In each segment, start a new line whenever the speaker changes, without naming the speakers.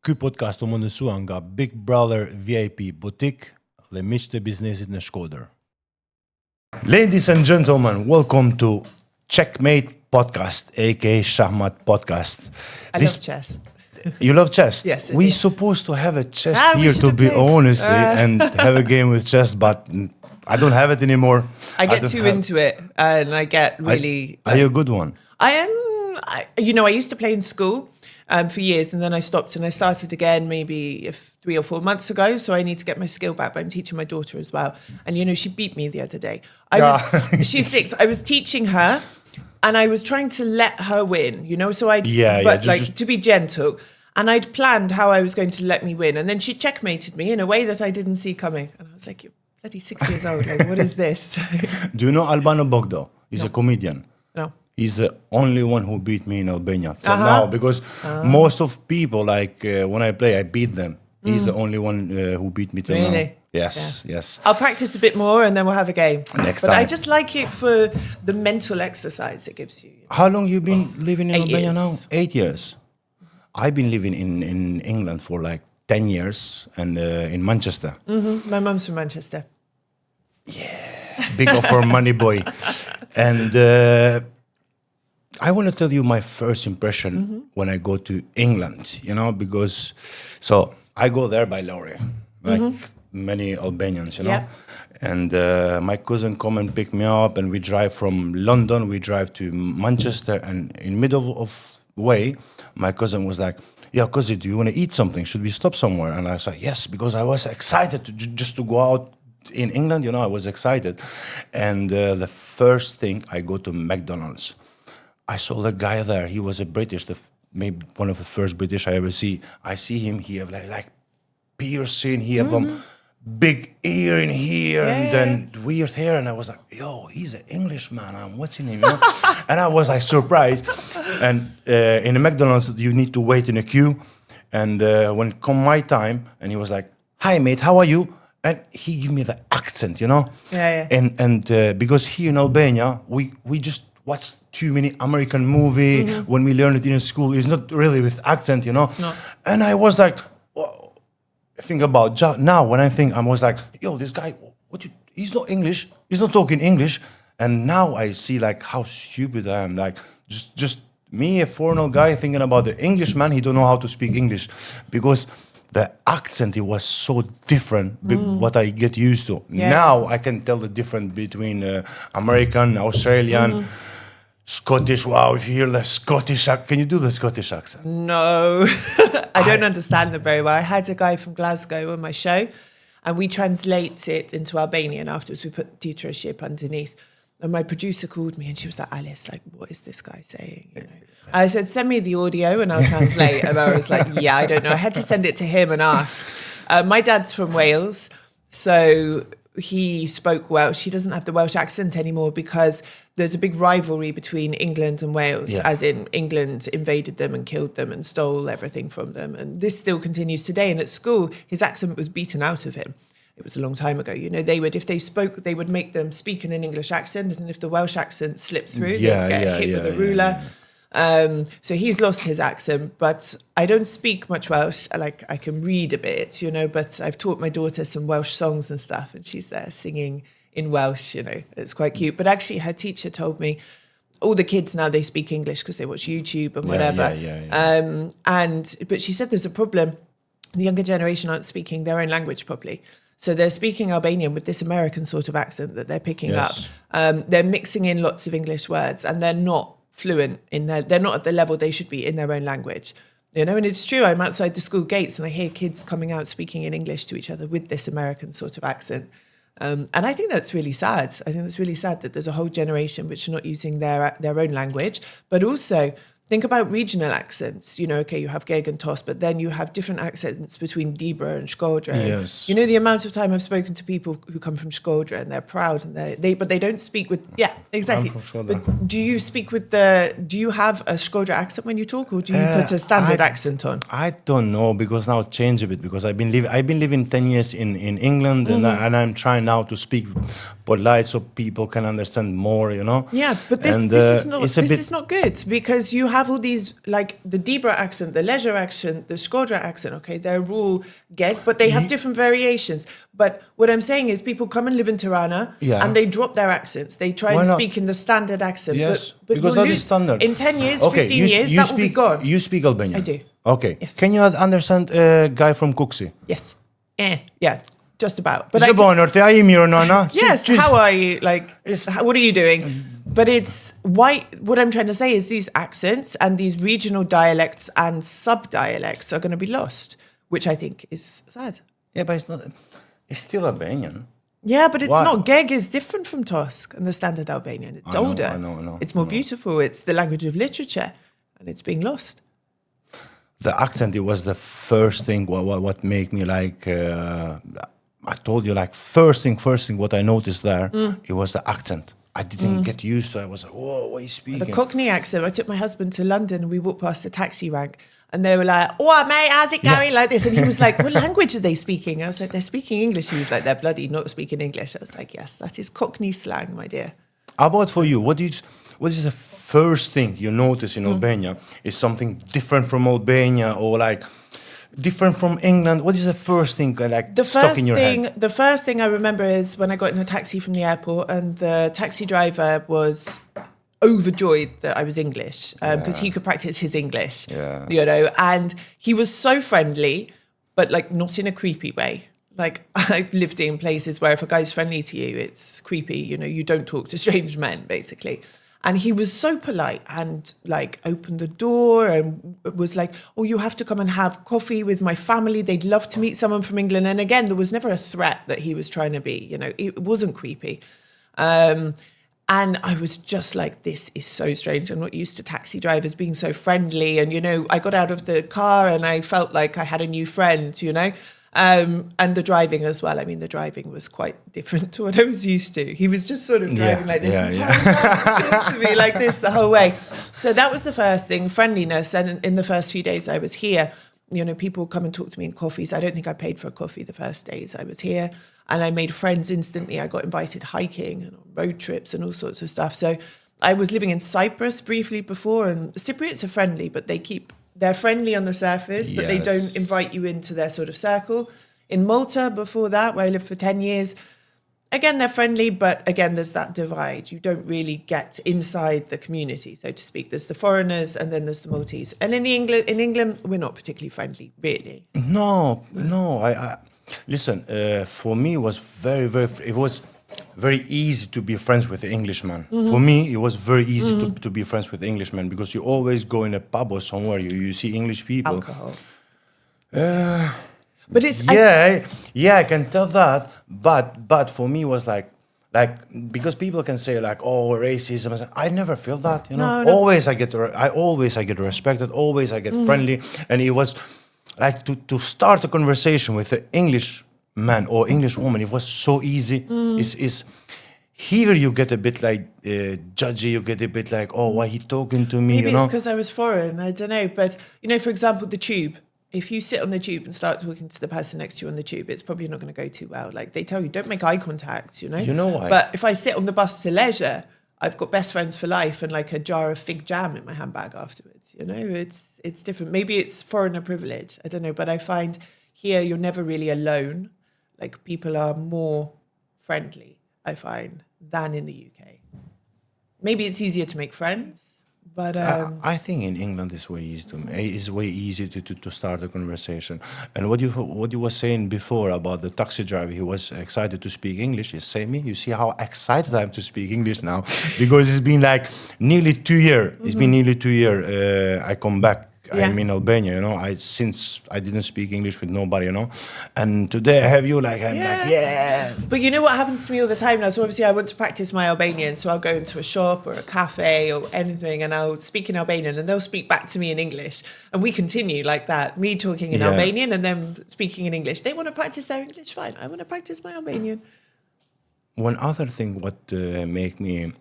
Ky podcast u mundësua nga Big Brother VIP Boutique dhe miq të biznesit në Shkodër. Ladies and gentlemen, welcome to Checkmate Podcast, aka shahmatpodcast.
I love chess.
You love chess?
Yes,
We're
indeed.
supposed to have a chess
we
here,
should
to
have
be
played.
honestly, and have a game with chess, but I don't have it anymore.
I get too into it, and I get really.
Are you a good one?
I am. I used to play in school for years, and then I stopped, and I started again maybe 3 or 4 months ago. So I need to get my skill back. But I'm teaching my daughter as well, and she beat me the other day. She's 6. I was teaching her, and I was trying to let her win. So to be gentle. And I'd planned how I was going to let me win. And then she checkmated me in a way that I didn't see coming. And I was like, you're bloody 6 years old. Like, what is this?
Do you know Albano Bogdo? He's a comedian.
No.
He's the only one who beat me in Albania till now. Because most of people, when I play, I beat them. He's the only one who beat me till now. Yes.
I'll practice a bit more and then we'll have a game.
Next
time.
But
I just like it for the mental exercise it gives you.
How long you been living in Albania now? 8 years. I've been living in England for like 10 years and in Manchester.
Mm-hmm. My mum's from Manchester.
Yeah, big offer money boy. And I want to tell you my first impression when I go to England, because I go there by lorry, like many Albanians,
Yeah.
And my cousin come and pick me up and we drive from London, we drive to Manchester, and in middle of way, my cousin was like, yeah, cousin, do you want to eat something? Should we stop somewhere? And I was like, yes, because I was excited just to go out in England, I was excited. And the first thing, I go to McDonald's. I saw the guy there. He was a British, maybe one of the first British I ever see. I see him, he have like piercing, he have big ear in here and then weird hair, and I was like, yo, he's an Englishman, I'm watching him, and I was like surprised. And in the McDonald's you need to wait in a queue, and when come my time, and he was like, hi mate, how are you? And he gave me the accent, and because here in Albania we just watch too many American movie. When we learn it in school, it's not really with accent,
It's not.
And I was like, think about now when I was like, yo, this guy, he's not English, he's not talking English. And now I see like how stupid I am, like just me, a foreigner guy, thinking about the Englishman, he don't know how to speak English because the accent, it was so different what I get used to. Now I can tell the difference between American, Australian, Scottish. Wow, if you hear the Scottish accent, can you do the Scottish accent?
No, I don't understand them very well. I had a guy from Glasgow on my show, and we translate it into Albanian. Afterwards, we put dictatorship underneath. And my producer called me, and she was like, Alice, like, what is this guy saying? I said, send me the audio, and I'll translate. And I was like, yeah, I don't know. I had to send it to him and ask. My dad's from Wales, so he spoke Welsh. He doesn't have the Welsh accent anymore because there's a big rivalry between England and Wales, as in England invaded them and killed them and stole everything from them. And this still continues today. And at school, his accent was beaten out of him. It was a long time ago. They would, if they spoke, they would make them speak in an English accent. And if the Welsh accent slipped through, they'd get hit with a ruler. So he's lost his accent, but I don't speak much Welsh. I can read a bit, but I've taught my daughter some Welsh songs and stuff, and she's there singing in Welsh, It's quite cute. But actually, her teacher told me all the kids now, they speak English because they watch YouTube and whatever. But she said there's a problem. The younger generation aren't speaking their own language properly. So they're speaking Albanian with this American sort of accent that they're picking up. They're mixing in lots of English words, and they're not fluent they're not at the level they should be in their own language. And it's true, I'm outside the school gates and I hear kids coming out speaking in English to each other with this American sort of accent. And I think that's really sad. I think it's really sad that there's a whole generation which are not using their own language, but also think about regional accents. You have Geg and Toss, but then you have different accents between Dibra and Shkodra.
Yes.
The amount of time I've spoken to people who come from Shkodra and they're proud and but they don't speak with, exactly.
I'm from Shkodra.
But do you speak with do you have a Shkodra accent when you talk, or do you put a standard accent on?
I don't know, because now it changed a bit, because I've been living 10 years in England, and I'm trying now to speak polite so people can understand more,
Yeah, but this is not good, because you have all these, like the Debra accent, the Leisure accent, the Shkodra accent, okay, they're all Geg, but they have different variations. But what I'm saying is people come and live in Tirana and they drop their accents. They try and speak in the standard accent.
Yes,
but
because that is standard.
In 10 years, 15 years, that will be gone.
You speak Albanian?
I do.
Okay.
Yes.
Can you understand a guy from Kuksi?
Yes. Yeah, just about. But yes, how are you? Like, what are you doing? But it's why. What I'm trying to say is these accents and these regional dialects and sub-dialects are going to be lost, which I think is sad.
Yeah, but it's not. It's still Albanian.
Yeah, but it's not. Geg is different from Tosk and the standard Albanian. It's older.
I know.
It's more beautiful. It's the language of literature, and it's being lost.
The accent, it was the first thing what made me like, I told you, like, first thing what I noticed there, it was the accent. I didn't get used to it. I was like, whoa, what are you speaking?
The Cockney accent. I took my husband to London and we walked past a taxi rank and they were like, oh, mate, how's it going? Like this. And he was like, what language are they speaking? I was like, they're speaking English. He was like, they're bloody not speaking English. I was like, yes, that is Cockney slang, my dear.
How about for you? What is the first thing you notice in Albania? Is something different from Albania or like different from England? What is the first thing stuck in your head?
The first thing I remember is when I got in a taxi from the airport and the taxi driver was overjoyed that I was English because he could practice his English, you know, and he was so friendly, but like not in a creepy way. Like I've lived in places where if a guy's friendly to you, it's creepy, you know, you don't talk to strange men basically. And he was so polite and like opened the door and was like, oh, you have to come and have coffee with my family. They'd love to meet someone from England. And again, there was never a threat that he was trying to be, you know, it wasn't creepy. And I was just like, this is so strange. I'm not used to taxi drivers being so friendly. And, you know, I got out of the car and I felt like I had a new friend, you know. And the driving as well. I mean, the driving was quite different to what I was used to. He was just sort of driving like this and talking to me like this the whole way. So that was the first thing, friendliness. And in the first few days I was here, you know, people come and talk to me in coffees. I don't think I paid for a coffee the first days I was here. And I made friends instantly. I got invited hiking and on road trips and all sorts of stuff. So I was living in Cyprus briefly before, and Cypriots are friendly, but they're friendly on the surface, but they don't invite you into their sort of circle. In Malta, before that, where I lived for 10 years, again, they're friendly, but again, there's that divide. You don't really get inside the community, so to speak. There's the foreigners and then there's the Maltese. And in England, we're not particularly friendly, really.
No. I listen, for me, it was very easy to be friends with the Englishman. For me, it was very easy to be friends with the Englishman because you always go in a pub or somewhere, you see English people.
Alcohol. But it's...
I can tell that. But for me, it was like because people can say like, oh, racism. I never feel that, you know.
No.
Always I get respected. Always I get friendly, and it was like to start a conversation with the English man or English woman, it was so easy. Is here you get a bit like judgy, you get a bit like, oh, why he talking to me?
Maybe
you know?
it's because I was foreign, I don't know. But, you know, for example, the tube. If you sit on the tube and start talking to the person next to you on the tube, it's probably not going to go too well. Like they tell you, don't make eye contact, you know?
You know why?
But if I sit on the bus to leisure, I've got best friends for life and like a jar of fig jam in my handbag afterwards, you know? It's different. Maybe it's foreigner privilege, I don't know. But I find here you're never really alone. Like people are more friendly, I find, than in the UK. Maybe it's easier to make friends. But
I think in England it's way easy to start a conversation. And what you were saying before about the taxi driver, he was excited to speak English. Is same me. You see how excited I am to speak English now because it's been like nearly 2 years. It's been nearly 2 years. I come back. I'm in Albania, you know. Since I didn't speak English with nobody, you know. And today I have you like, I'm like, yes.
But you know what happens to me all the time now? So obviously I want to practice my Albanian. So I'll go into a shop or a cafe or anything and I'll speak in Albanian and they'll speak back to me in English. And we continue like that. Me talking in Albanian and them speaking in English. They want to practice their English, fine. I want to practice my Albanian.
One other thing what make me,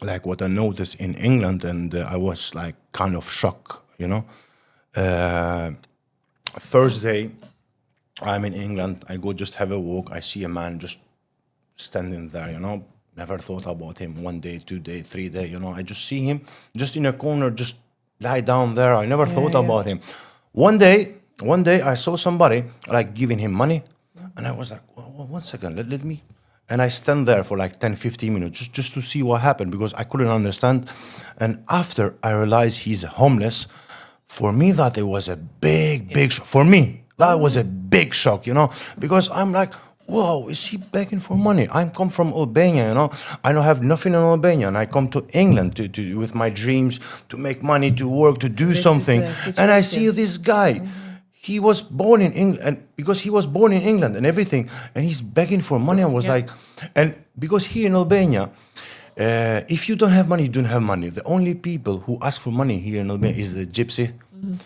like what I noticed in England and I was like kind of shocked. You know, first day I'm in England, I go just have a walk, I see a man just standing there, you know, never thought about him 1 day, 2 day, 3 day, you know, I just see him just in a corner, just lie down there. I never thought
yeah.
about him. One day I saw somebody like giving him money, and I was like, one second, let me. And I stand there for like 10, 15 minutes just to see what happened because I couldn't understand. And after I realized he's homeless, for me that it was a big shock. For me, that was a big shock, because I'm like, whoa, is he begging for money? I come from Albania, I don't have nothing in Albania, and I come to England to with my dreams to make money, to work, to do
This is
something.
the
And I
situation.
see this guy. He was born in England, and because he was born in England and everything, and he's begging for money. I was like, and because here in Albania, if you don't have money, you don't have money. The only people who ask for money here in Albania is the gypsy.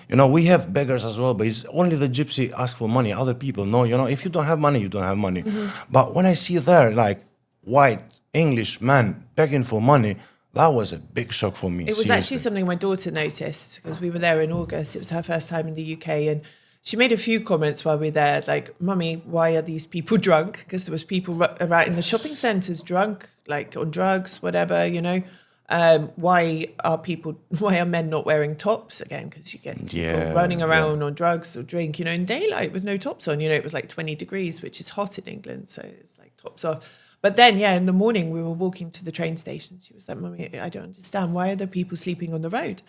We have beggars as well, but it's only the gypsy ask for money. Other people, no, if you don't have money, you don't have money. But when I see there, like, white English man begging for money, that was a big shock for me.
It was
seriously.
actually something my daughter noticed because we were there in August. It was her first time in the UK, and she made a few comments while we were there, like, "Mummy, why are these people drunk?" Because there was people right in the shopping centres drunk, like on drugs, whatever, Why are men not wearing tops again? Because you get people running around on drugs or drink, in daylight with no tops on. It was like 20 degrees, which is hot in England, so it's like tops off. But then, in the morning we were walking to the train station. She was like, "Mummy, I don't understand. Why are there people sleeping on the road?"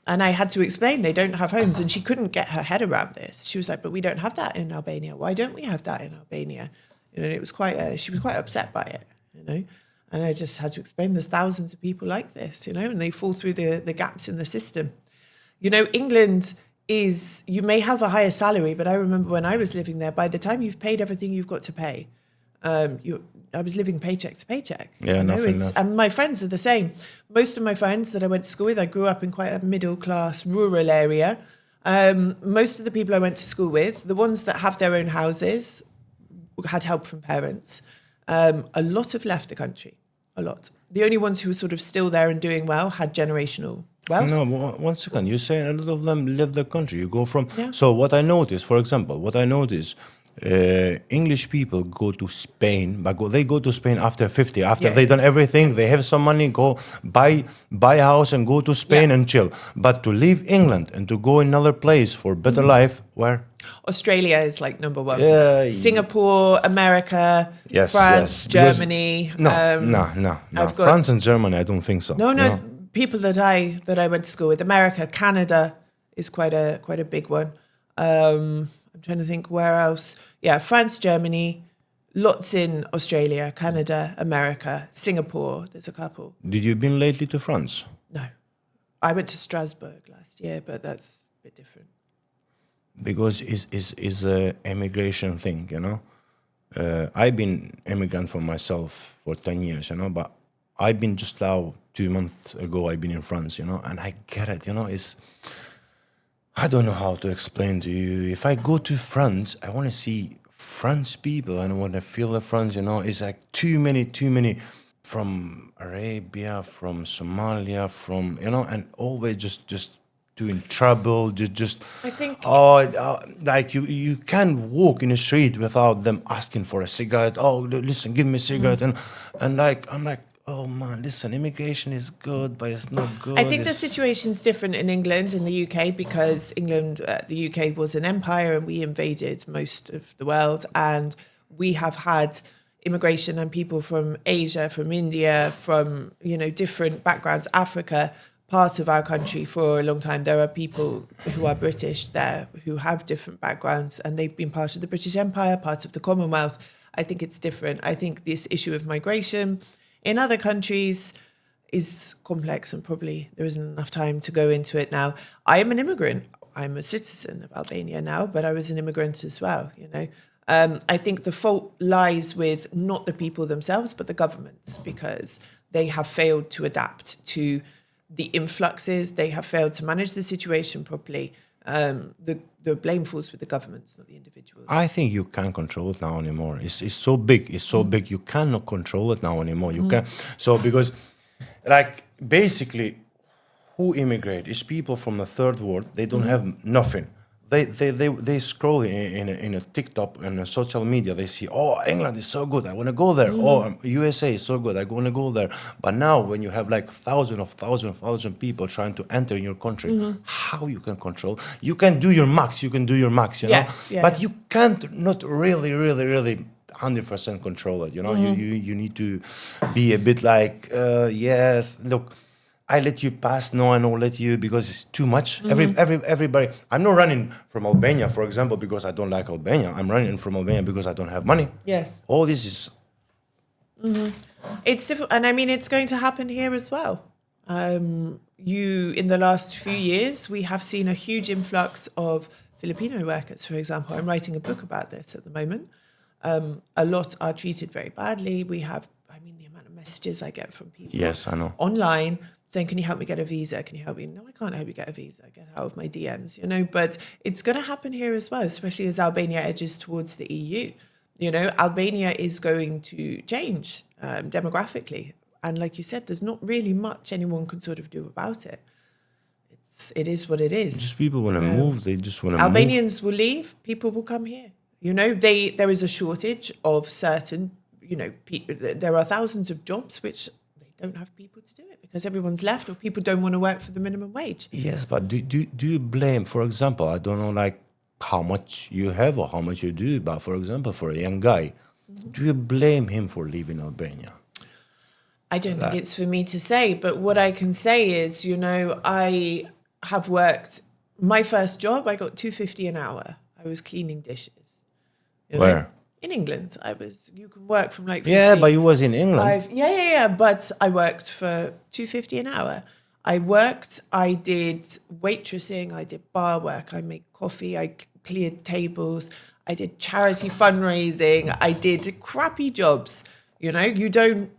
And I had to explain they don't have homes, and she couldn't get her head around this. She was like, "But we don't have that in Albania. Why don't we have that in Albania?" And it was she was quite upset by it, And I just had to explain there's thousands of people like this, and they fall through the gaps in the system. England is, you may have a higher salary, but I remember when I was living there, by the time you've paid everything you've got to pay, I was living paycheck to paycheck.
Yeah, nothing else.
And my friends are the same. Most of my friends that I went to school with, I grew up in quite a middle-class rural area. Most of the people I went to school with, the ones that have their own houses, had help from parents. A lot have left the country, a lot. The only ones who were sort of still there and doing well had generational wealth.
No, one second. You're saying a lot of them left the country. You go from...
Yeah.
So what I noticed, for example, English people go to Spain, but they go to Spain after 50. After they done everything, they have some money, go buy a house and go to Spain and chill. But to leave England and to go another place for better life, where?
Australia is like number one.
Singapore,
America, France, Germany.
No. France and Germany, I don't think so.
No. People that I went to school with, America, Canada is quite a big one. I'm trying to think where else. Yeah, France, Germany, lots in Australia, Canada, America, Singapore. There's a couple.
Did you been lately to France?
No, I went to Strasbourg last year, but that's a bit different.
Because it's a immigration thing, I've been immigrant for myself for 10 years, but I've been just now 2 months ago, I've been in France, and I get it, I don't know how to explain to you. If I go to France, I want to see French people. I want to feel the France, It's like too many from Arabia, from Somalia, from, and always just doing trouble, just
I think
like you can't walk in the street without them asking for a cigarette. Oh, listen, give me a cigarette, and like I'm like, oh man, listen, immigration is good, but it's not good.
I think the situation's different in England and the UK because the UK was an empire and we invaded most of the world, and we have had immigration and people from Asia, from India, from different backgrounds, Africa, part of our country for a long time. There are people who are British there who have different backgrounds, and they've been part of the British Empire, part of the Commonwealth. I think it's different. I think this issue of migration in other countries is complex, and probably there isn't enough time to go into it now. I am an immigrant. I'm a citizen of Albania now, but I was an immigrant as well, I think the fault lies with not the people themselves, but the governments, because they have failed to adapt to the influxes. They have failed to manage the situation properly. The blame falls with the governments, not the individuals.
I think you can't control it now anymore. It's so big. It's so big. You cannot control it now anymore. You can. So because, like, basically, who immigrate is people from the third world. They don't have nothing. they scroll in a TikTok and a social media. They see, oh, England is so good, I want to go there. Oh, USA is so good, I want to go there. But now, when you have like thousand people trying to enter in your country, how you can control? You can do your max. You can do your max. You know,
Yes, yeah,
but
yeah.
you can't not really 100% control it. You know, you need to be a bit like, yes, look. I let you pass. No, I don't let you because it's too much. Everybody. I'm not running from Albania, for example, because I don't like Albania. I'm running from Albania because I don't have money.
Yes.
All this is
It's difficult, and I mean, it's going to happen here as well. In the last few years, we have seen a huge influx of Filipino workers, for example. I'm writing a book about this at the moment. A lot are treated very badly. We have, I mean, the amount of messages I get from people
yes, I know.
online saying, can you help me get a visa? Can you help me? No, I can't help you get a visa. Get out of my DMs, you know, but it's going to happen here as well, especially as Albania edges towards the EU. You know, Albania is going to change demographically. And like you said, there's not really much anyone can sort of do about it. It is what it is.
Just people want to move. They just want to move.
Albanians will leave. People will come here. You know, there is a shortage of certain, you know, there are thousands of jobs which they don't have people to do it because everyone's left or people don't want to work for the minimum wage.
Yes, but do you blame, for example, I don't know, like how much you have or how much you do, but for example, for a young guy, do you blame him for leaving Albania?
I don't think it's for me to say, but what I can say is, you know, I have worked, my first job, I got $2.50 an hour. I was cleaning dishes. You know?
Where?
In England. You can work from like 15.
Yeah, but you was in England.
But I worked for $2.50 an hour. I did waitressing, I did bar work, I made coffee, I cleared tables, I did charity fundraising, I did crappy jobs. You know, you don't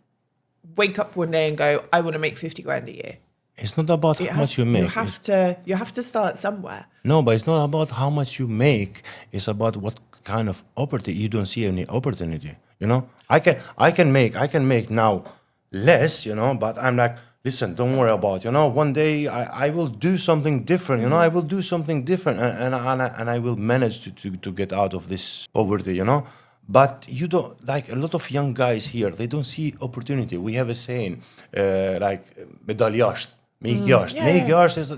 wake up one day and go, I want to make 50 grand a year.
It's not about how much you make.
You have to start somewhere.
No, but it's not about how much you make. It's about what kind of opportunity. You don't see any opportunity. You know, I can make now less. You know, but I'm like, listen, don't worry about. You know, one day I will do something different. You know, I will do something different, and I will manage to get out of this poverty. You know. But you don't, like a lot of young guys here, they don't see opportunity. We have a saying, like, medaljarsht, make jarsht is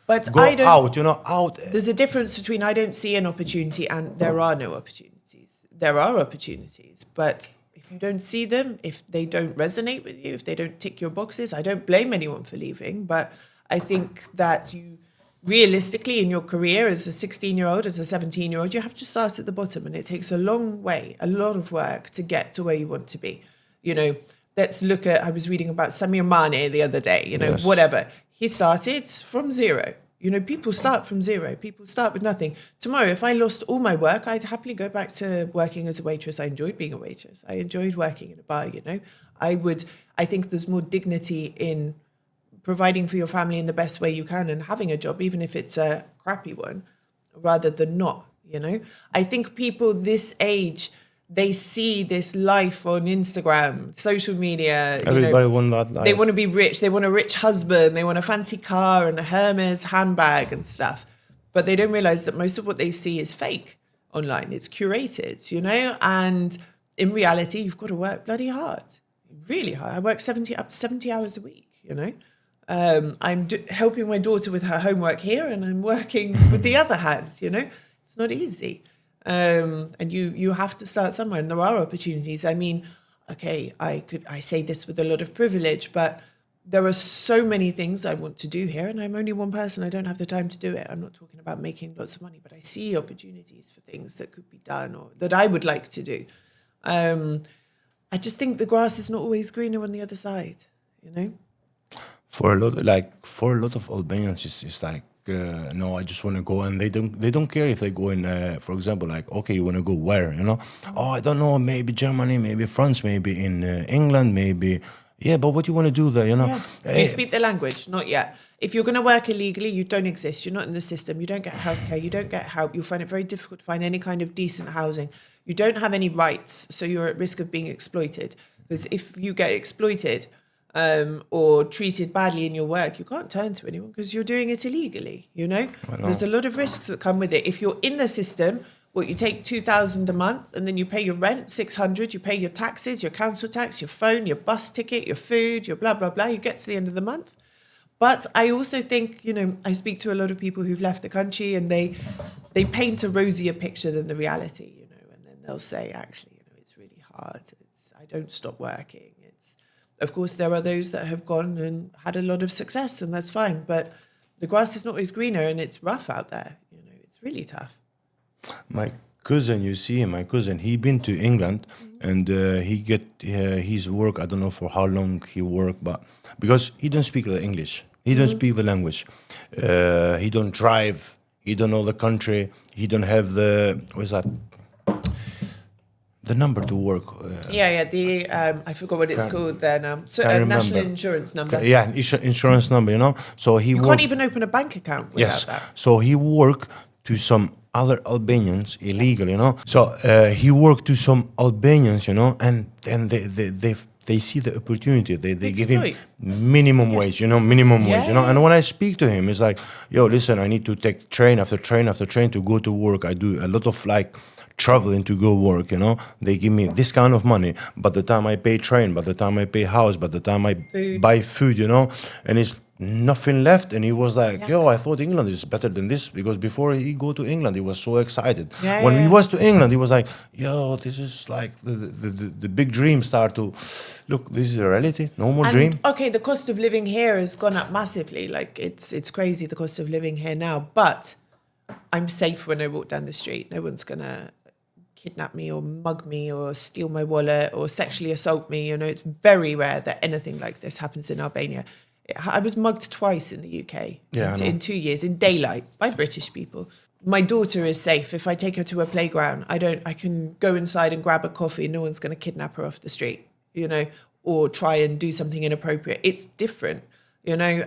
but
go out, you know, out.
There's a difference between I don't see an opportunity and there are no opportunities. There are opportunities, but if you don't see them, if they don't resonate with you, if they don't tick your boxes, I don't blame anyone for leaving, but I think that you realistically in your career as a 16-year-old, as a 17-year-old, you have to start at the bottom, and it takes a long way, a lot of work to get to where you want to be. You know, let's look at, I was reading about Samir Mane the other day, you know, whatever. He started from zero. You know, people start from zero. People start with nothing. Tomorrow, if I lost all my work, I'd happily go back to working as a waitress. I enjoyed being a waitress. I enjoyed working in a bar, you know. I think there's more dignity in providing for your family in the best way you can and having a job, even if it's a crappy one, rather than not, you know. I think people this age, they see this life on Instagram, social media.
Everybody want that life.
They want to be rich. They want a rich husband. They want a fancy car and a Hermes handbag and stuff. But they don't realize that most of what they see is fake online. It's curated, you know. And in reality, you've got to work bloody hard, really hard. I work up to 70 hours a week, you know. I'm helping my daughter with her homework here, and I'm working with the other hand. You know, it's not easy, and you have to start somewhere. And there are opportunities. I mean, okay, I say this with a lot of privilege, but there are so many things I want to do here, and I'm only one person. I don't have the time to do it. I'm not talking about making lots of money, but I see opportunities for things that could be done or that I would like to do. I just think the grass is not always greener on the other side. You know.
For a lot of Albanians, it's like no, I just want to go, and they don't care if they go in. For example, like, okay, you want to go where? You know, oh, I don't know, maybe Germany, maybe France, maybe in England, maybe. Yeah, but what do you want to do there? You know,
do you speak the language? Not yet. If you're going to work illegally, you don't exist. You're not in the system. You don't get healthcare. You don't get help. You'll find it very difficult to find any kind of decent housing. You don't have any rights, so you're at risk of being exploited. Because if you get exploited, or treated badly in your work, you can't turn to anyone because you're doing it illegally, you know? There's a lot of risks that come with it. If you're in the system, you take 2,000 a month and then you pay your rent, 600, you pay your taxes, your council tax, your phone, your bus ticket, your food, your blah, blah, blah. You get to the end of the month. But I also think, you know, I speak to a lot of people who've left the country and they paint a rosier picture than the reality, you know, and then they'll say, actually, you know, it's really hard. I don't stop working. Of course, there are those that have gone and had a lot of success, and that's fine. But the grass is not always greener, and it's rough out there. You know, it's really tough.
My cousin, you see, he been to England, and he get his work. I don't know for how long he worked, but because he don't speak the English, he don't speak the language, he don't drive, he don't know the country, he don't have the number to work.
I forgot what it's called there now. So national insurance number.
Insurance number, you know. So
you can't even open a bank account without that.
So he worked to some other Albanians illegal, you know. So he worked to some Albanians, you know, and they see the opportunity. They give him minimum wage, you know, wage, you know. And when I speak to him, it's like, yo, listen, I need to take train after train after train to go to work. I do a lot of traveling to go work, you know. They give me this kind of money, but the time I pay train, by the time I pay house, by the time I buy food, you know, and it's nothing left. And he was like, yo, I thought England is better than this, because before he go to England, he was so excited. When he was to England, he was like, yo, this is like the big dream start to look, this is a reality, no more dream.
Okay, the cost of living here has gone up massively. Like it's crazy, the cost of living here now, but I'm safe when I walk down the street. No one's gonna kidnap me or mug me or steal my wallet or sexually assault me. You know, it's very rare that anything like this happens in Albania. I was mugged twice in the UK in 2 years in daylight by British people. My daughter is safe. If I take her to a playground, I can go inside and grab a coffee. No one's going to kidnap her off the street, you know, or try and do something inappropriate. It's different. You know,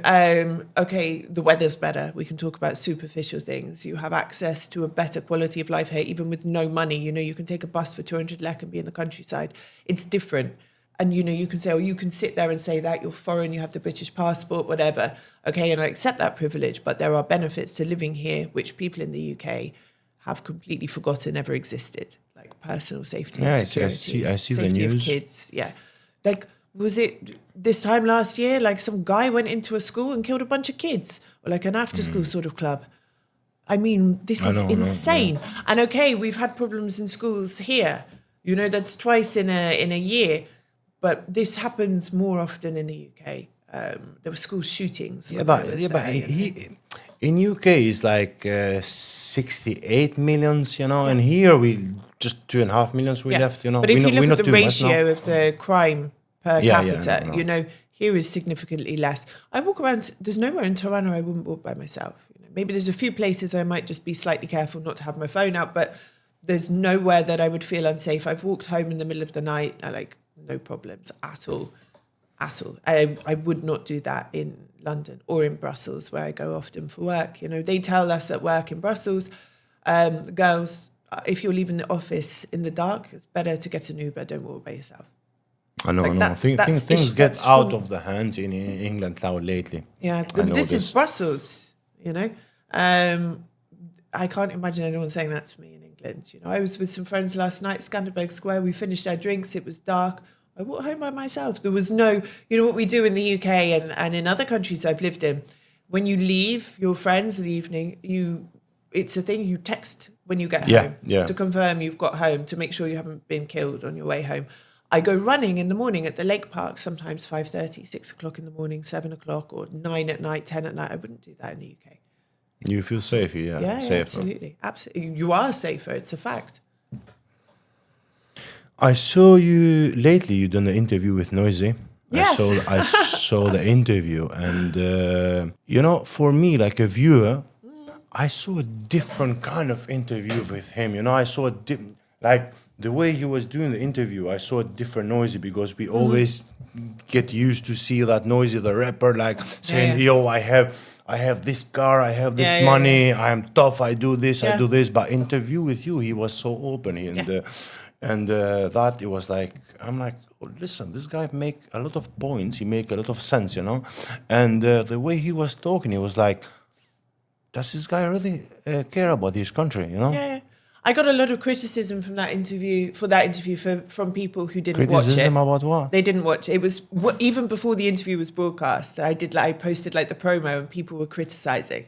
okay, the weather's better. We can talk about superficial things. You have access to a better quality of life here, even with no money. You know, you can take a bus for 200 lek and be in the countryside. It's different. And, you know, you can say, you can sit there and say that you're foreign, you have the British passport, whatever. Okay, and I accept that privilege, but there are benefits to living here, which people in the UK have completely forgotten ever existed, like personal safety and security.
I see
safety
the news.
Of kids, Like, was it this time last year, like some guy went into a school and killed a bunch of kids, or like an after-school sort of club? I mean, this is insane. And okay, we've had problems in schools here. You know, that's twice in a year. But this happens more often in the UK. There were school shootings.
In UK it's like 68 millions, you know, and here we just 2.5 millions we left, you know.
But if you look at the ratio of the crime per capita, you know, here is significantly less. I walk around, there's nowhere in Toronto I wouldn't walk by myself. You know, maybe there's a few places I might just be slightly careful not to have my phone out, but there's nowhere that I would feel unsafe. I've walked home in the middle of the night, no problems at all. I would not do that in London or in Brussels, where I go often for work. You know, they tell us at work in Brussels, girls, if you're leaving the office in the dark, it's better to get an Uber. Don't walk by yourself.
I know. Things get out of the hands in England now lately.
Yeah, this is Brussels, you know. I can't imagine anyone saying that to me in England. You know, I was with some friends last night, Skanderberg Square. We finished our drinks. It was dark. I walked home by myself. There was no, you know what we do in the UK and in other countries I've lived in. When you leave your friends in the evening, it's a thing you text when you get home to confirm you've got home, to make sure you haven't been killed on your way home. I go running in the morning at the lake park, sometimes 5:30, 6 o'clock in the morning, 7 o'clock, or 9 at night, 10 at night. I wouldn't do that in the UK.
You feel safer, safer.
Absolutely. You are safer. It's a fact.
I saw you lately. You done an interview with Noisy.
Yes.
I saw the interview, and you know, for me, like a viewer, I saw a different kind of interview with him. You know, I saw like the way he was doing the interview. I saw a different Noisy, because we always get used to see that Noisy, the rapper, like saying, "Yo, I have this car, I have this money, I am tough, I do this, I do this." But interview with you, he was so open, And that it was like, I'm like, oh, listen, this guy make a lot of points. He make a lot of sense, And the way he was talking, he was like, does this guy really care about his country,
Yeah. I got a lot of criticism from that interview, from people who didn't watch it.
Criticism about what?
They didn't watch it. It was even before the interview was broadcast. I posted like the promo, and people were criticizing,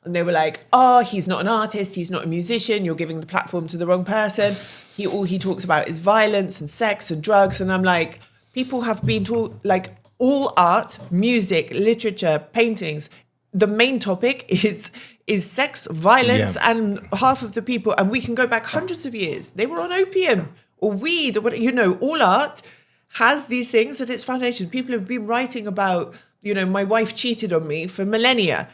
and they were like, "Oh, he's not an artist. He's not a musician. You're giving the platform to the wrong person. All he talks about is violence and sex and drugs." And I'm like, people have been taught, like, all art, music, literature, paintings. The main topic is sex, violence, and half of the people, and we can go back hundreds of years, they were on opium or weed or whatever. All art has these things at its foundation. People have been writing about, my wife cheated on me for millennia.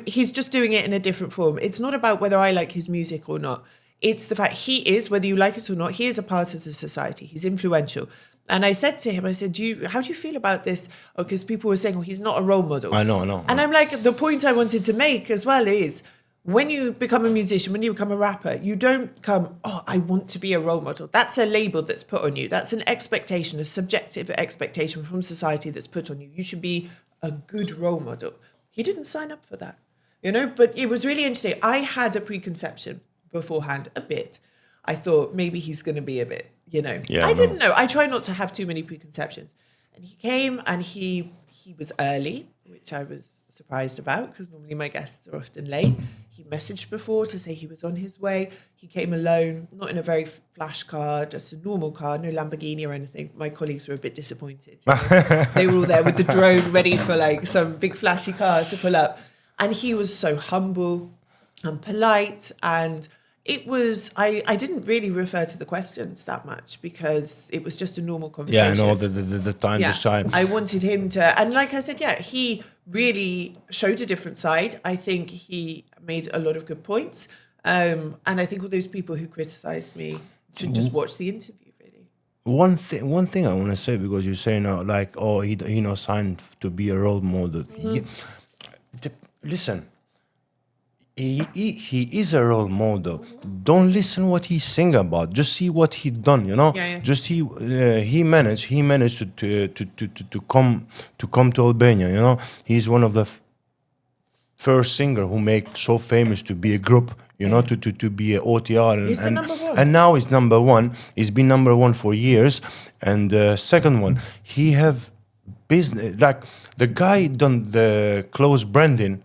He's just doing it in a different form. It's not about whether I like his music or not. It's the fact he is, whether you like it or not, he is a part of the society. He's influential. And I said to him, how do you feel about this? Because people were saying, well, he's not a role model.
I know.
And I'm like, the point I wanted to make as well is, when you become a musician, when you become a rapper, you don't come, oh, I want to be a role model. That's a label that's put on you. That's an expectation, a subjective expectation from society that's put on you. You should be a good role model. He didn't sign up for that, but it was really interesting. I had a preconception beforehand, a bit. I thought maybe he's going to be a bit, I didn't know. I try not to have too many preconceptions. And he came and he was early, which I was surprised about, because normally my guests are often late. He messaged before to say he was on his way. He came alone, not in a very flash car, just a normal car, no Lamborghini or anything. My colleagues were a bit disappointed. They were all there with the drone ready for like some big flashy car to pull up. And he was so humble and polite, and it was, I didn't really refer to the questions that much because it was just a normal conversation.
Yeah, I know, the time to shine.
I wanted him to, and like I said, he really showed a different side. I think he made a lot of good points. And I think all those people who criticized me should just watch the interview, really.
One thing I want to say, because you're saying like, oh, he not signed to be a role model. Listen, he is a role model. Don't listen what he sing about. Just see what he done. Just he managed to come to Albania. He's one of the first singer who make so famous to be a group. To be a OTR,
He's the number one.
And now he's number one. He's been number one for years. And second one, he have business, like the guy done the clothes branding,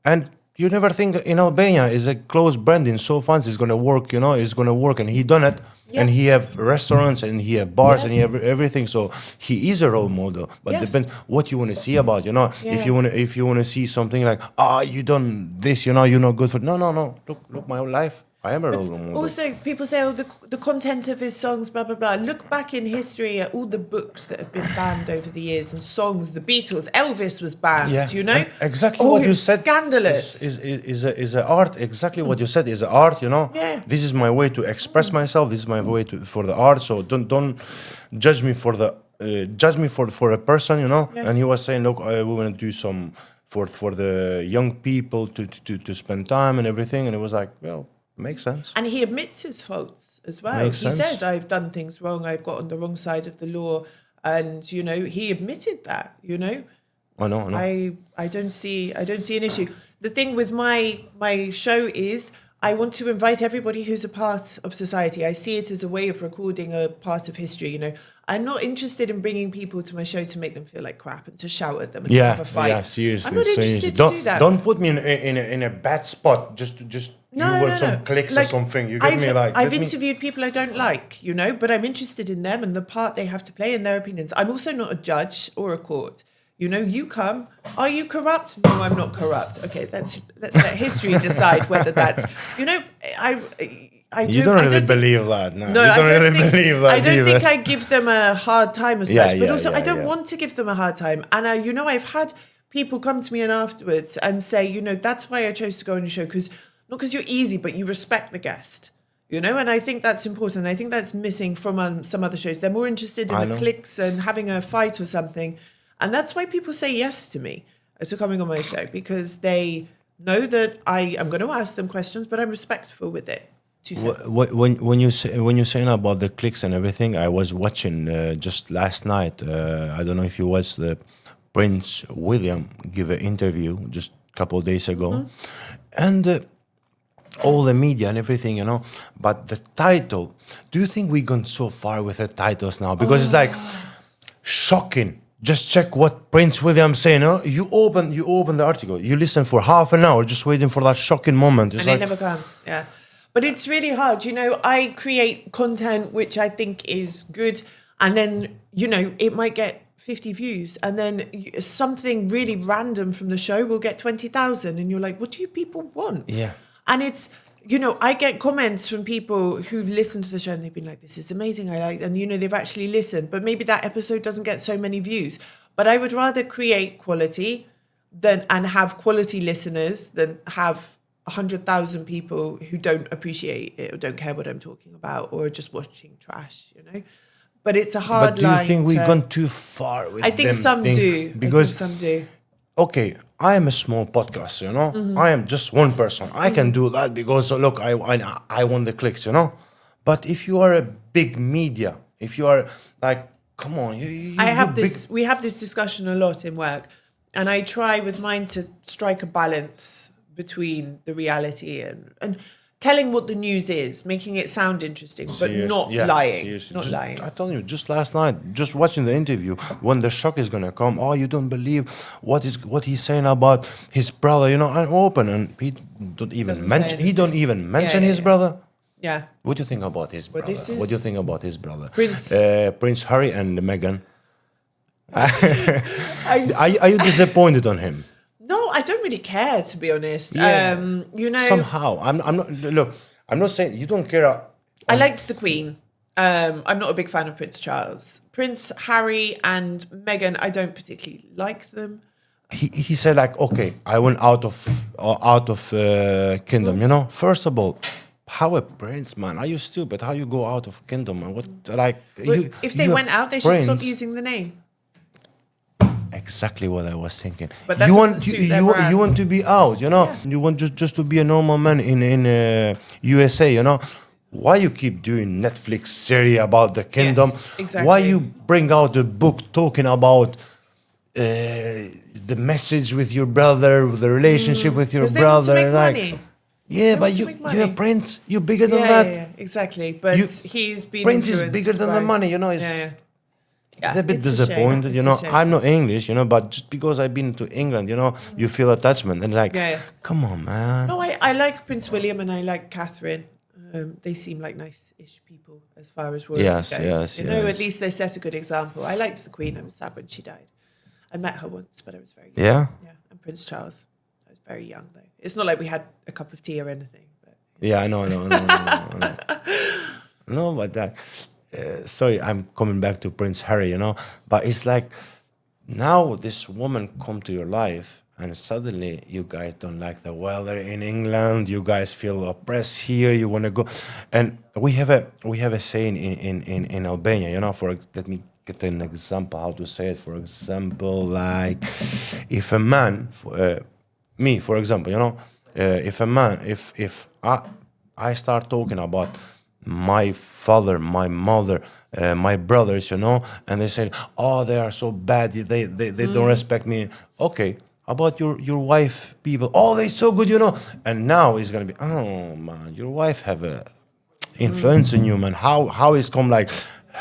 and you never think in Albania is a close branding so fancy is gonna work, it's gonna work, and he done it, and he have restaurants and he have bars and he have everything. So he is a role model, but depends what you want to see about, If you want to see something like, you done this, you're not good for. No. Look, my whole life. I am a role model.
Also, people say, the content of his songs, blah, blah, blah. Look back in history at all the books that have been banned over the years, and songs, the Beatles, Elvis was banned,
And exactly what you said.
Scandalous.
Is a art. Exactly what you said is art,
Yeah.
This is my way to express myself. This is my way for the art. So don't judge me for for a person,
Yes.
And he was saying, look, we want to do some for the young people to spend time and everything. And it was like, well, makes sense.
And he admits his faults as well.
Makes
he
sense.
said, I've done things wrong. I've got on the wrong side of the law. And, he admitted that,
I know.
I don't see an issue. The thing with my show is I want to invite everybody who's a part of society. I see it as a way of recording a part of history, I'm not interested in bringing people to my show to make them feel like crap and to shout at them and to have a fight.
Yeah, seriously.
I'm not interested to do that.
Don't put me in a bad spot just
No.
some clicks
Like,
or something. You get me? Like,
I've interviewed people I don't like, but I'm interested in them and the part they have to play in their opinions. I'm also not a judge or a court. You come. Are you corrupt? No, I'm not corrupt. Okay, let's let history decide whether that's.
You don't really believe that. No, you
I
don't
don't
really
think,
believe that
I don't
either.
think I give them a hard time as such. But also, I don't
yeah.
want to give them a hard time. And I've had people come to me and afterwards and say, that's why I chose to go on your show, because not because you're easy, but you respect the guest. And I think that's important. I think that's missing from some other shows. They're more interested in the clicks and having a fight or something. And that's why people say yes to me, to coming on my show, because they know that I am going to ask them questions, but I'm respectful with it. 2 cents.
When you're saying about the clicks and everything, I was watching just last night. I don't know if you watched the Prince William give an interview just a couple of days ago, and all the media and everything, But the title. Do you think we've gone so far with the titles now? Because it's like shocking. Just check what Prince William's saying. You open the article. You listen for half an hour, just waiting for that shocking moment.
And it never comes. Yeah. But it's really hard. I create content which I think is good, and then, it might get 50 views, and then something really random from the show will get 20,000, and you're like, what do you people want?
Yeah.
And it's, I get comments from people who've listened to the show and they've been like, this is amazing. I like, and they've actually listened, but maybe that episode doesn't get so many views. But I would rather create quality and have quality listeners than have 100,000 people who don't appreciate it or don't care what I'm talking about or are just watching trash, But it's a hard line.
But do you think we've gone too far with
I think some do.
Because
some do.
Okay, I am a small podcaster, I am just one person. I can do that because look, I want the clicks, But if you are a big media, if you are like, come on,
we have this discussion a lot in work, and I try with mine to strike a balance between the reality and telling what the news is, making it sound interesting, but not lying.
Seriously.
Lying.
I told you, just last night, just watching the interview, when the shock is gonna come, you don't believe what he's saying about his brother, I'm open, and he don't even mention his brother.
Yeah.
What do you think about his brother? What do you think about his brother? Prince Harry and Meghan. Are you disappointed on him?
No, I don't really care, to be honest.
Yeah. Somehow, I'm not. Look, I'm not saying you don't care.
I liked the Queen. I'm not a big fan of Prince Charles. Prince Harry and Meghan, I don't particularly like them.
He said like, okay, I went out of kingdom. First of all, how a prince, man? Are you stupid? How you go out of kingdom? And what like?
If they went out, they should stop using the name.
Exactly what I was thinking.
But that
you want to be out,
Yeah.
You want just to be a normal man in USA, Why you keep doing Netflix series about the kingdom?
Yes, exactly.
Why you bring out a book talking about the message with your brother, the relationship with your brother?
They want to make money.
Yeah, but you're a prince. You're bigger than that.
Yeah, exactly. But he's been
prince is bigger than the money, It's a bit disappointed, I'm not English, but just because I've been to England, you feel attachment and come on, man.
No, I like Prince William and I like Catherine. They seem like nice-ish people as far as royalty goes.
Yes.
At least they set a good example. I liked the Queen. I was sad when she died. I met her once, but I was very young.
Yeah?
Yeah, and Prince Charles. I was very young, though. It's not like we had a cup of tea or anything. But,
yeah, I know. No, but that... sorry, I'm coming back to Prince Harry, But it's like, now this woman come to your life and suddenly you guys don't like the weather in England. You guys feel oppressed here. You want to go. And we have a saying in Albania, let me get an example how to say it. For example, like if a man, me, for example, if I start talking about my father, my mother, my brothers, and they say, they are so bad, they don't respect me. Okay, about your wife, people, they're so good, And now it's gonna be, man, your wife have a influence on you, man. How it's come like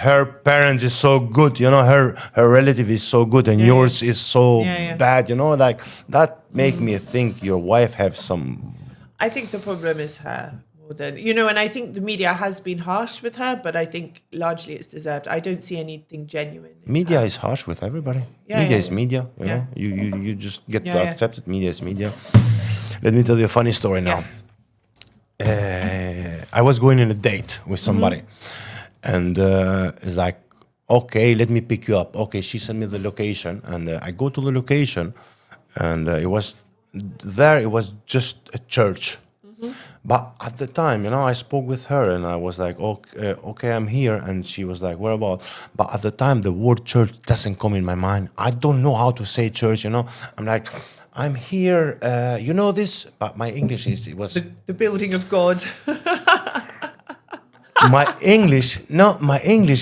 her parents is so good, her relative is so good and yours is so bad, like that make me think your wife have some.
I think the problem is her. And I think the media has been harsh with her, but I think largely it's deserved. I don't see anything genuine.
Media is harsh with everybody. Media is media, You just get to accept it. Media is media. Let me tell you a funny story now.
Yes.
I was going on a date with somebody, and it's like, okay, let me pick you up. Okay, she sent me the location, and I go to the location, and it was just a church. But at the time, I spoke with her and I was like, okay, I'm here. And she was like, whereabouts? But at the time, the word church doesn't come in my mind. I don't know how to say church, I'm like, I'm here, this? But my English it was...
The building of God.
my English,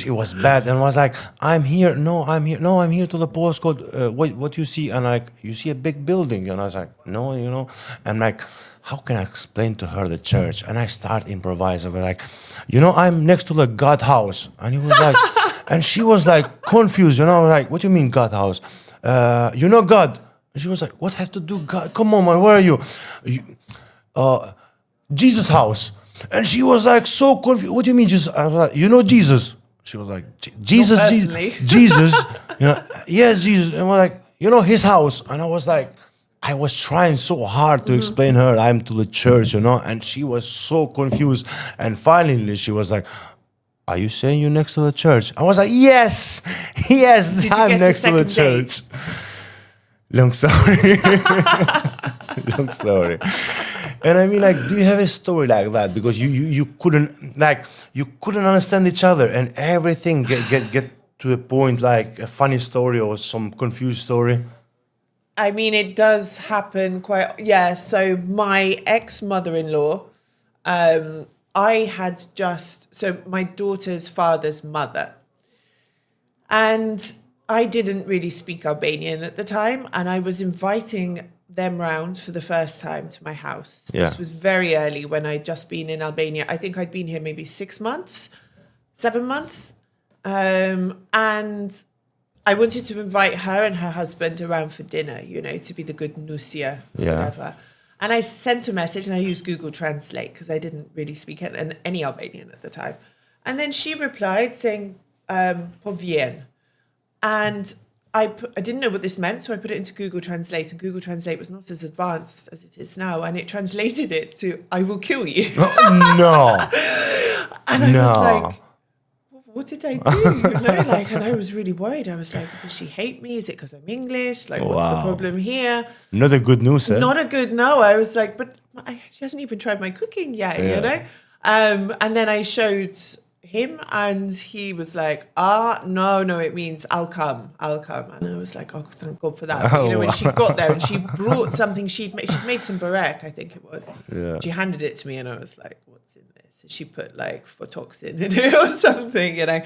it was bad. And I was like, I'm here to the postcode. What you see? And like, you see a big building. And I was like, no, And like, how can I explain to her the church? And I start improvising. I was like, I'm next to the God house. And he was like, and she was like confused, I was like, what do you mean God house? God. And she was like, what has to do God? Come on, man, where are you? Jesus house. And she was like so confused. What do you mean Jesus? I was like, Jesus? She was like, Jesus, Jesus. Yes, Jesus. And we're like, his house. And I was like, I was trying so hard to explain her I'm to the church, and she was so confused. And finally she was like, are you saying you're next to the church? I was like, yes, I'm next to the church. Long story. Long story. And I mean, like, do you have a story like that? Because you couldn't understand each other, and everything get to a point, like a funny story or some confused story.
I mean, it does happen quite. Yeah. So my ex-mother-in-law, my daughter's father's mother, and I didn't really speak Albanian at the time, and I was inviting them round for the first time to my house.
Yeah.
This was very early when I'd just been in Albania. I think I'd been here maybe 7 months. And I wanted to invite her and her husband around for dinner, to be the good Nusia, whatever. And I sent a message, and I used Google Translate because I didn't really speak any Albanian at the time. And then she replied saying, povien. And I didn't know what this meant, so I put it into Google Translate, and Google Translate was not as advanced as it is now, and it translated it to, I will kill you.
No.
And I was like, what did I do? And I was really worried. I was like, does she hate me? Is it because I'm English? Like, what's the problem here?
Not a good news, eh?
Not a good no. I was like, but she hasn't even tried my cooking yet, And then I showed him, and he was like, no, it means I'll come. And I was like, oh, thank God for that. When she got there and she brought something, she'd made some barek, I think it was.
Yeah.
She handed it to me, and I was like, what's in this? And she put like photoxin in it or something, And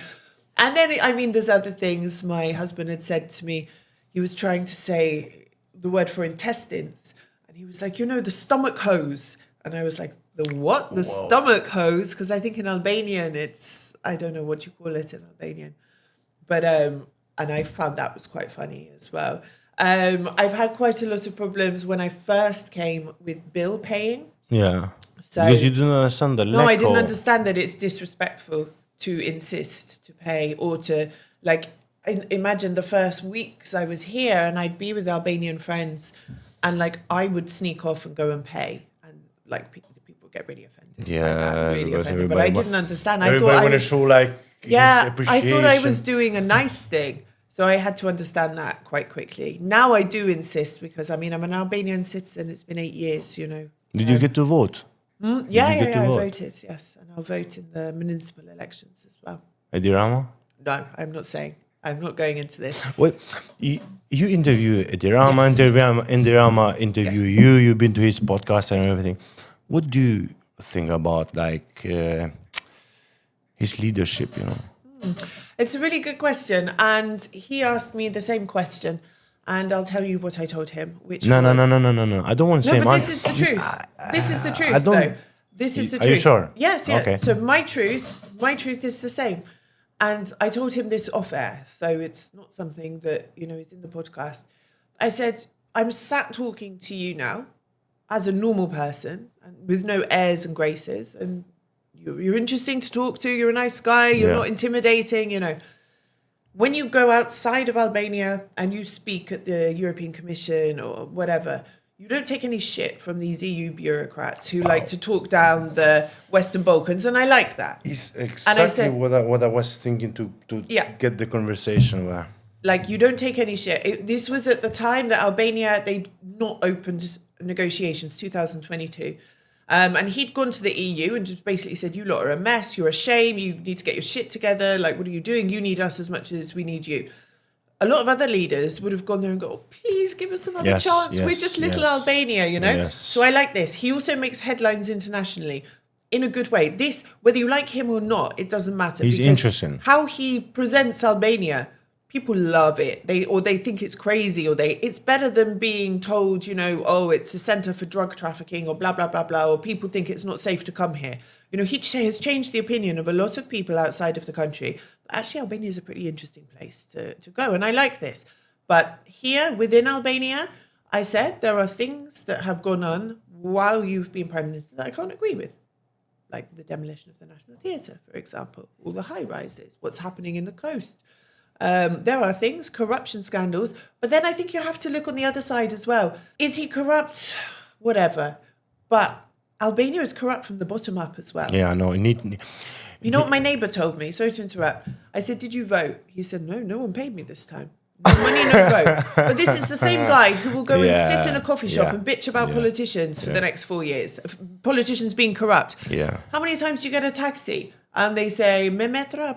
then, I mean, there's other things my husband had said to me. He was trying to say the word for intestines, and he was like, the stomach hose. And I was like, the what? The stomach hose? Because I think in Albanian I don't know what you call it in Albanian. But, and I found that was quite funny as well. I've had quite a lot of problems when I first came with bill paying.
Yeah.
So,
because you didn't understand the
No, I didn't understand that it's disrespectful to insist to pay or to, imagine the first weeks I was here and I'd be with Albanian friends and, I would sneak off and go and pay. And, people get really offended.
Yeah,
really offended. But I didn't understand.
Everybody want to show his appreciation.
I thought I was doing a nice thing. So I had to understand that quite quickly. Now I do insist because, I'm an Albanian citizen. It's been 8 years,
Did you get to vote?
Yeah, I voted, yes. And I'll vote in the municipal elections as well.
Edi Rama?
No, I'm not saying. I'm not going into this.
Well, you interview Edi Rama,
Yes.
Edi Rama interview
Yes.
you. You've been to his podcast and everything. What do you think about his leadership?
It's a really good question, and he asked me the same question, and I'll tell you what I told him.
No. I don't want to say.
No, but this is the truth. This is the truth, though. This is the truth.
Are you sure?
Yes. Yeah.
Okay.
So my truth is the same, and I told him this off air, so it's not something that is in the podcast. I said, I'm sat talking to you now as a normal person and with no airs and graces, and you're interesting to talk to, you're a nice guy, you're not intimidating, When you go outside of Albania and you speak at the European Commission or whatever, you don't take any shit from these EU bureaucrats who like to talk down the Western Balkans, and I like that.
It's exactly what I was thinking to get the conversation where.
You don't take any shit. This was at the time that Albania, they'd not opened negotiations, 2022. And he'd gone to the EU and just basically said, you lot are a mess, you're a shame, you need to get your shit together, what are you doing? You need us as much as we need you. A lot of other leaders would have gone there and go, please give us another chance. We're just little Albania, Yes. So I like this. He also makes headlines internationally. in a good way. This, whether you like him or not, it doesn't matter.
He's
because
interesting.
how he presents Albania, people love it. They think it's crazy, or it's better than being told, oh, it's a center for drug trafficking, or blah blah blah blah, or people think it's not safe to come here. He has changed the opinion of a lot of people outside of the country. Actually, Albania is a pretty interesting place to go, and I like this. But here within Albania, I said there are things that have gone on while you've been Prime Minister that I can't agree with. Like the demolition of the National Theatre, for example, all the high-rises, what's happening in the coast. There are things, corruption scandals, but then I think you have to look on the other side as well. Is he corrupt? Whatever. But Albania is corrupt from the bottom up as well.
Yeah, I know.
You know what my neighbour told me? Sorry to interrupt. I said, did you vote? He said, no one paid me this time. No money, no vote. But this is the same guy who will go and sit in a coffee shop and bitch about politicians for the next 4 years. Politicians being corrupt.
Yeah.
How many times do you get a taxi and they say, me metra,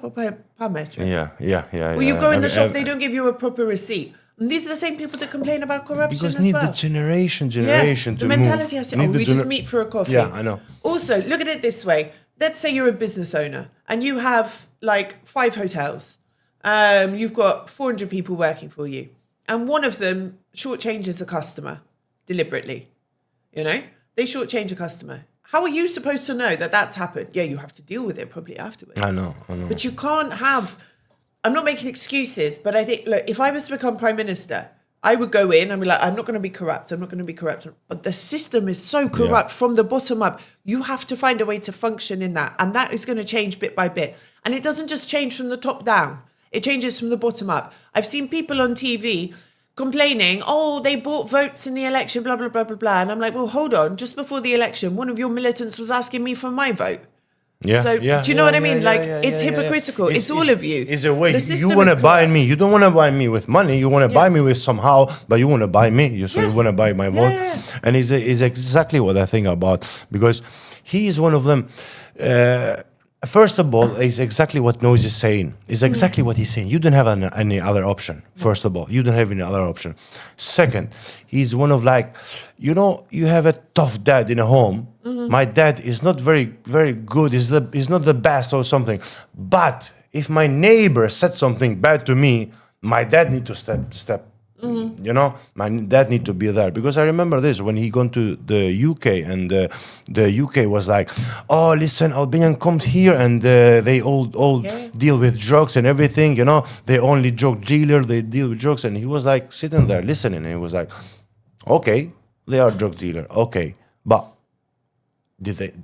pa metra?
Yeah.
Well, you go in the shop, they don't give you a proper receipt. And these are the same people that complain about corruption
because
as well.
Need the generation
yes,
to
the mentality
move.
has to, we just meet for a coffee.
Yeah, I know.
Also, look at it this way. Let's say you're a business owner and you have like 5 hotels. You've got 400 people working for you. And one of them shortchanges a customer deliberately. They shortchange a customer. How are you supposed to know that that's happened? Yeah, you have to deal with it probably afterwards.
I know.
But you can't have... I'm not making excuses, but I think, look, if I was to become Prime Minister, I would go in and be like, I'm not going to be corrupt. But the system is so corrupt from the bottom up. You have to find a way to function in that. And that is going to change bit by bit. And it doesn't just change from the top down. It changes from the bottom up. I've seen people on TV complaining, they bought votes in the election, blah, blah, blah, blah, blah. And I'm like, well, hold on. Just before the election, one of your militants was asking me for my vote.
Yeah,
so do you know what I mean? It's hypocritical. It's all of you.
It's a way. You want to buy me. You don't want to buy me with money. You want to buy me with somehow, but you want to buy me. You want to buy my vote. And it's exactly what I think about, because he is one of them. First of all, it's exactly what Noise is saying. It's exactly what he's saying. You don't have any other option. First of all, you don't have any other option. Second, he's one of you have a tough dad in a home. My dad is not very, very good. He's not the best or something. But if my neighbor said something bad to me, my dad need to step. My dad need to be there, because I remember this when he gone to the UK, and the UK was like, oh, listen, Albanian comes here and they all deal with drugs and everything, they only drug dealer, they deal with drugs, and he was like sitting there listening, and he was like, okay, they are drug dealer, okay, but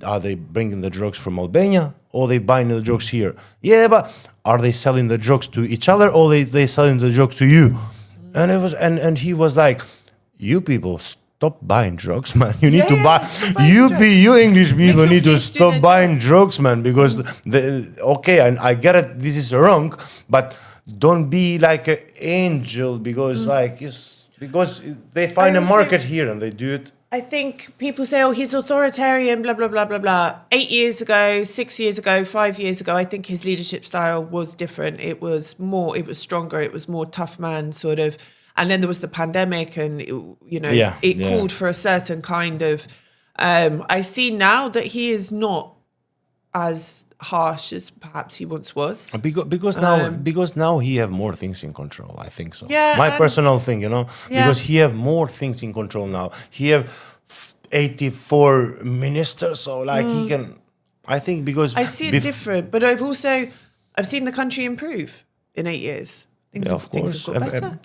are they bringing the drugs from Albania, or they buying the drugs here? Yeah, but are they selling the drugs to each other, or they selling the drugs to you? And it was, and he was like, you people stop buying drugs, man. You need to buy. You English people need to stop buying drugs, man. Because and I get it. This is wrong, but don't be like an angel, because because they find a market here and they do it.
I think people say, he's authoritarian, blah, blah, blah, blah, blah. 8 years ago, 6 years ago, 5 years ago, I think his leadership style was different. It was stronger. It was more tough man sort of. And then there was the pandemic, and, it called for a certain kind of... I see now that he is not as harsh as perhaps he once was.
Because now he have more things in control, I think so.
Yeah,
my personal thing, because he have more things in control now. He have 84 ministers, so he can. I think because
I see it different, but I've seen the country improve in 8 years. Things have got better.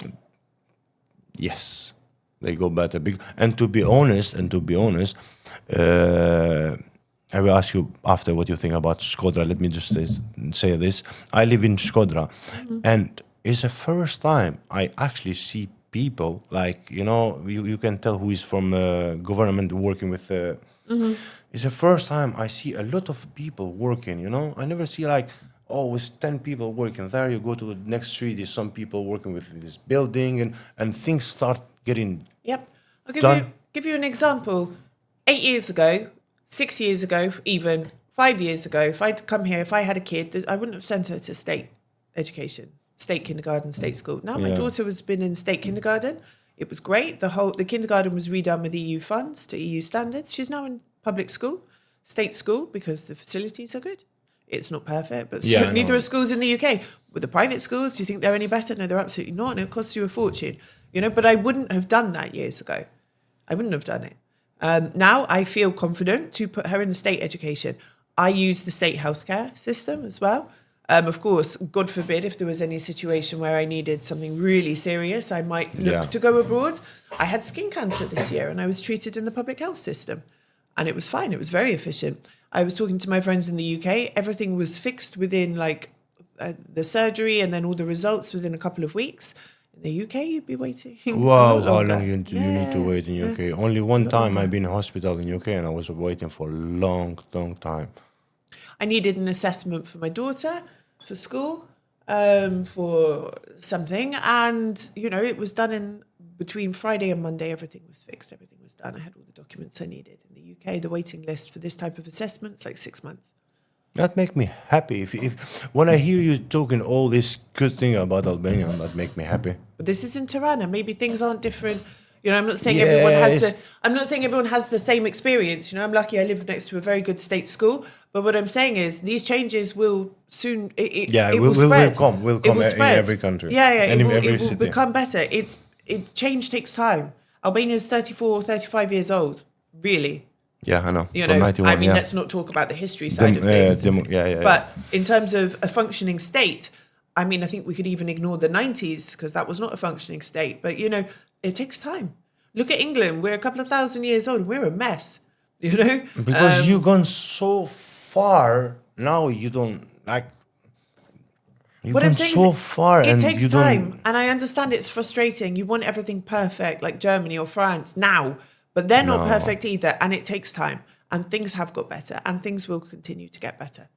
Yes, they go better. And to be honest. I will ask you after what you think about Shkodra. Let me just say this. I live in Shkodra, and it's the first time I actually see people you can tell who is from government working with. It's the first time I see a lot of people working. I never see with 10 people working there. You go to the next street, there's some people working with this building, and things start getting.
Yep, I'll give you an example. 8 years ago. 6 years ago, even 5 years ago, if I'd come here, if I had a kid, I wouldn't have sent her to state education, state kindergarten, state school. Now my daughter has been in state kindergarten. It was great. The kindergarten was redone with EU funds to EU standards. She's now in public school. state school because the facilities are good. It's not perfect, but
Yeah, I
neither
know.
are schools in the UK. With the private schools, do you think they're any better? No, they're absolutely not. And it costs you a fortune, but I wouldn't have done that years ago. I wouldn't have done it. Now I feel confident to put her in state education. I use the state healthcare system as well. Of course, God forbid, if there was any situation where I needed something really serious, I might look to go abroad. I had skin cancer this year and I was treated in the public health system. And it was fine. It was very efficient. I was talking to my friends in the UK. Everything was fixed within the surgery and then all the results within a couple of weeks. In the UK, you'd be waiting.
Wow, how
longer.
long you need to wait in UK? Only one time I've been in hospital in UK and I was waiting for a long time.
I needed an assessment for my daughter for school, for something. And, it was done in between Friday and Monday. Everything was fixed. Everything was done. I had all the documents I needed. In the UK, the waiting list for this type of assessment is 6 months.
That make me happy. If when I hear you talking all this good thing about Albania, that make me happy.
But this is in Tirana. Maybe things aren't different. I'm not saying everyone has I'm not saying everyone has the same experience. I'm lucky I live next to a very good state school. But what I'm saying is these changes will soon. It will spread.
Will come in every country.
It will become better. Change takes time. Albania is 34, 35 years old. Really.
Yeah, I know. From 91,
let's not talk about the history side of things. But in terms of a functioning state, I think we could even ignore the 90s because that was not a functioning state. But, it takes time. Look at England. We're a couple of thousand years old. We're a mess,
Because you've gone so far, now you don't, you've gone so far.
It takes time. And I understand it's frustrating. You want everything perfect, like Germany or France now. But they're not perfect either, and it takes time. And things have got better, and things will continue to get better.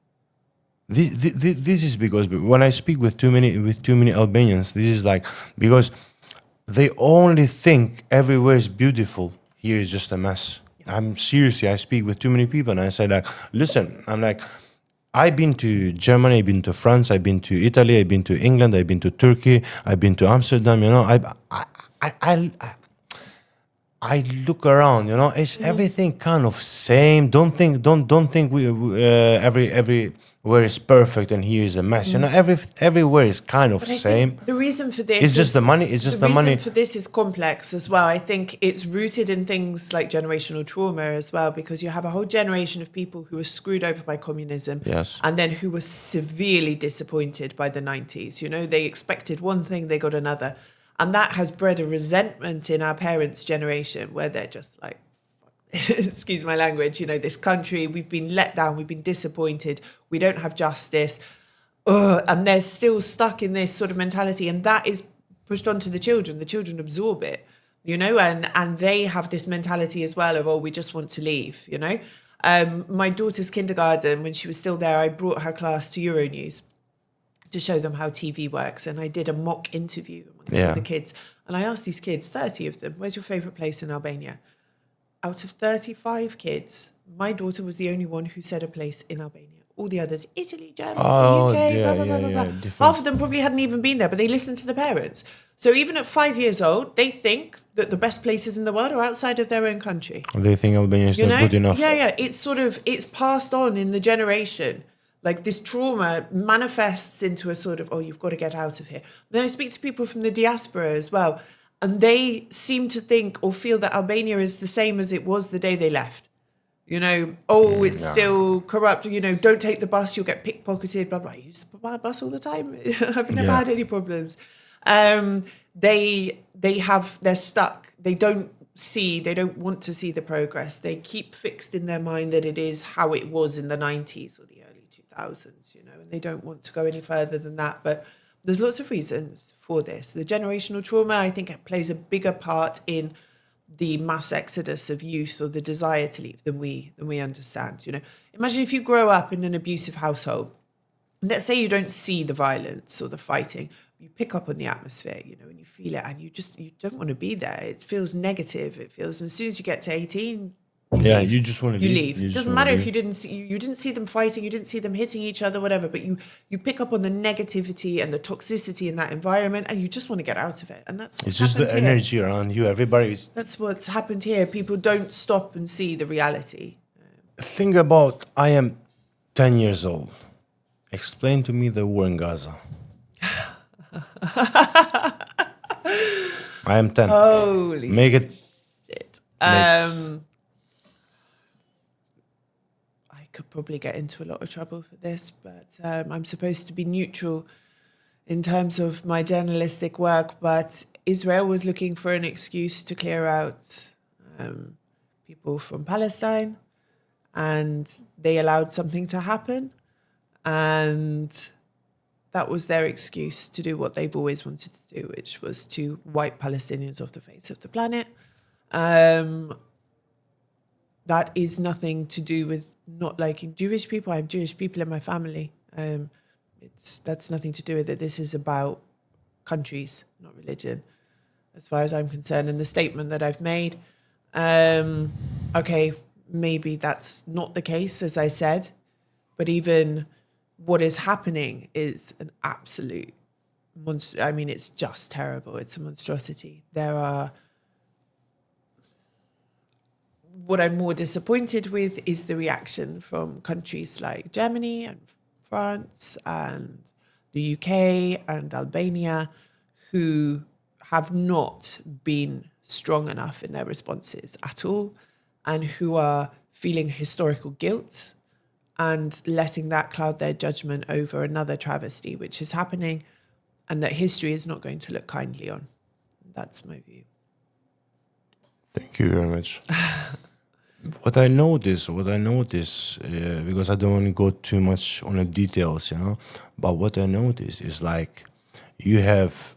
This is because when I speak with too many Albanians, this is because they only think everywhere is beautiful. Here is just a mess. I'm seriously, I speak with too many people, and I say listen, I've been to Germany, I've been to France, I've been to Italy, I've been to England, I've been to Turkey, I've been to Amsterdam. I look around, it's everything kind of same. Don't think we everywhere is perfect and here is a mess. Everywhere is kind of same.
The reason for this
is just the money. It's just the money.
The reason for this is complex as well. I think it's rooted in things like generational trauma as well, because you have a whole generation of people who were screwed over by communism,
yes,
and then who were severely disappointed by the 90s. They expected one thing, they got another. And that has bred a resentment in our parents' generation where they're just excuse my language, this country, we've been let down, we've been disappointed, we don't have justice. And they're still stuck in this sort of mentality. And that is pushed onto the children. The children absorb it, and they have this mentality as well of, we just want to leave, My daughter's kindergarten, when she was still there, I brought her class to Euronews to show them how TV works. And I did a mock interview amongst all the kids. And I asked these kids, 30 of them, where's your favourite place in Albania? Out of 35 kids, my daughter was the only one who said a place in Albania. All the others, Italy, Germany, UK, blah, blah, blah, blah. Half of them probably hadn't even been there, but they listened to the parents. So even at 5 years old, they think that the best places in the world are outside of their own country.
They think Albania is not good enough.
Yeah. It's passed on in the generation. This trauma manifests into a sort of, you've got to get out of here. Then I speak to people from the diaspora as well, and they seem to think or feel that Albania is the same as it was the day they left. It's still corrupt. Don't take the bus, you'll get pickpocketed, blah, blah. I use the bus all the time. I've never had any problems. They're stuck. They don't want to see the progress. They keep fixed in their mind that it is how it was in the 90s or the early 2000s, and they don't want to go any further than that. But there's lots of reasons for this. The generational trauma, I think, it plays a bigger part in the mass exodus of youth or the desire to leave than we understand. Imagine if you grow up in an abusive household. Let's say you don't see the violence or the fighting, you pick up on the atmosphere, and you feel it, and you don't want to be there. It feels negative. It feels, and as soon as you get to 18,
you just want to
leave. It doesn't matter if you didn't see them fighting, you didn't see them hitting each other, whatever, but you pick up on the negativity and the toxicity in that environment, and you just want to get out of it. And that's what's
just the
here.
energy around you. Everybody's.
That's what's happened here. People don't stop and see the reality.
think about, I am 10 years old. Explain to me the war in Gaza. I am 10.
Holy
Make it.
shit.
Makes-
I could probably get into a lot of trouble for this, but I'm supposed to be neutral in terms of my journalistic work, but Israel was looking for an excuse to clear out people from Palestine, and they allowed something to happen, and that was their excuse to do what they've always wanted to do, which was to wipe Palestinians off the face of the planet. That is nothing to do with not liking Jewish people. I have Jewish people in my family. That's nothing to do with it. This is about countries, not religion, as far as I'm concerned. And the statement that I've made, okay, maybe that's not the case, as I said, but even what is happening is an absolute monster. I mean, it's just terrible. It's a monstrosity. What I'm more disappointed with is the reaction from countries like Germany and France and the UK and Albania, who have not been strong enough in their responses at all, and who are feeling historical guilt and letting that cloud their judgment over another travesty which is happening, and that history is not going to look kindly on. That's my view.
Thank you very much. What I notice, because I don't want to go too much on the details, but what I notice is like you have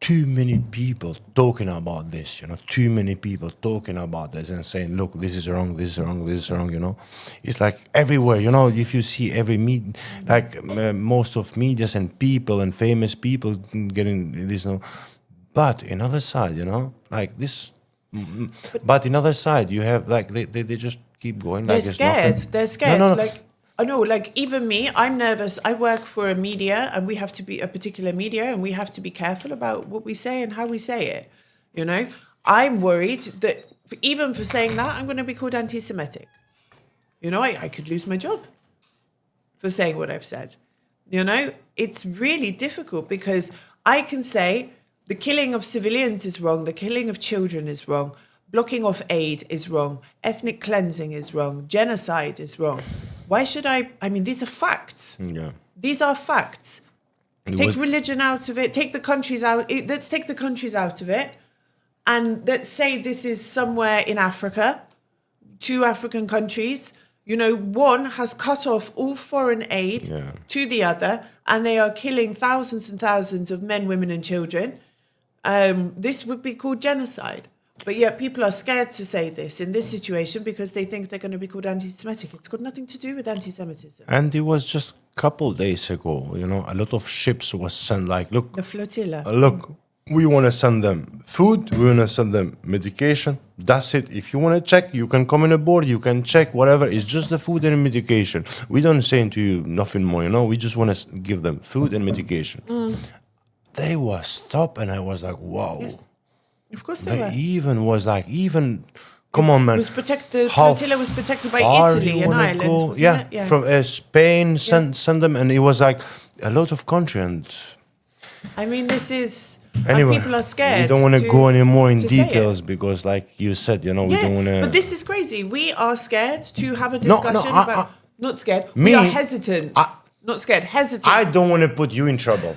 too many people talking about this, too many people talking about this and saying, look, this is wrong, this is wrong, this is wrong, It's like everywhere, if you see every most of medias and people and famous people getting this, but another side, like this. But another side, you have they just keep going.
They're
like it's
scared.
nothing.
They're scared.
No.
Like, I know, like even me, I'm nervous. I work for a media, and we have to be a particular media, and we have to be careful about what we say and how we say it. I'm worried that even for saying that, I'm going to be called anti-Semitic. I could lose my job for saying what I've said. It's really difficult because I can say the killing of civilians is wrong, the killing of children is wrong, blocking off aid is wrong, ethnic cleansing is wrong, genocide is wrong. Why should I mean, these are facts.
Yeah.
These are facts. Take religion out of it, take the countries out. Let's take the countries out of it. And let's say this is somewhere in Africa, 2 African countries. One has cut off all foreign aid to the other, and they are killing thousands and thousands of men, women, and children. This would be called genocide. But yet people are scared to say this in this situation because they think they're going to be called anti-Semitic. It's got nothing to do with anti-Semitism.
And it was just a couple days ago, a lot of ships was sent look.
The flotilla.
Look, we want to send them food, we want to send them medication. That's it. If you want to check, you can come on board, you can check, whatever. It's just the food and medication. We don't say to you nothing more, We just want to give them food and medication. They were stopped, and I was like, wow.
Yes. Of course they were.
Come on, man.
The flotilla was protected by Italy and Ireland.
Yeah, from Spain, send them, and it was like a lot of country. And
I mean, this is...
anyway,
and people are scared.
We don't want to go any more in
to say
details because, like you said, we don't want to...
But this is crazy. We are scared to have a discussion about... Not scared.
Me,
we are hesitant. Not scared, hesitant.
I don't want to put you in trouble.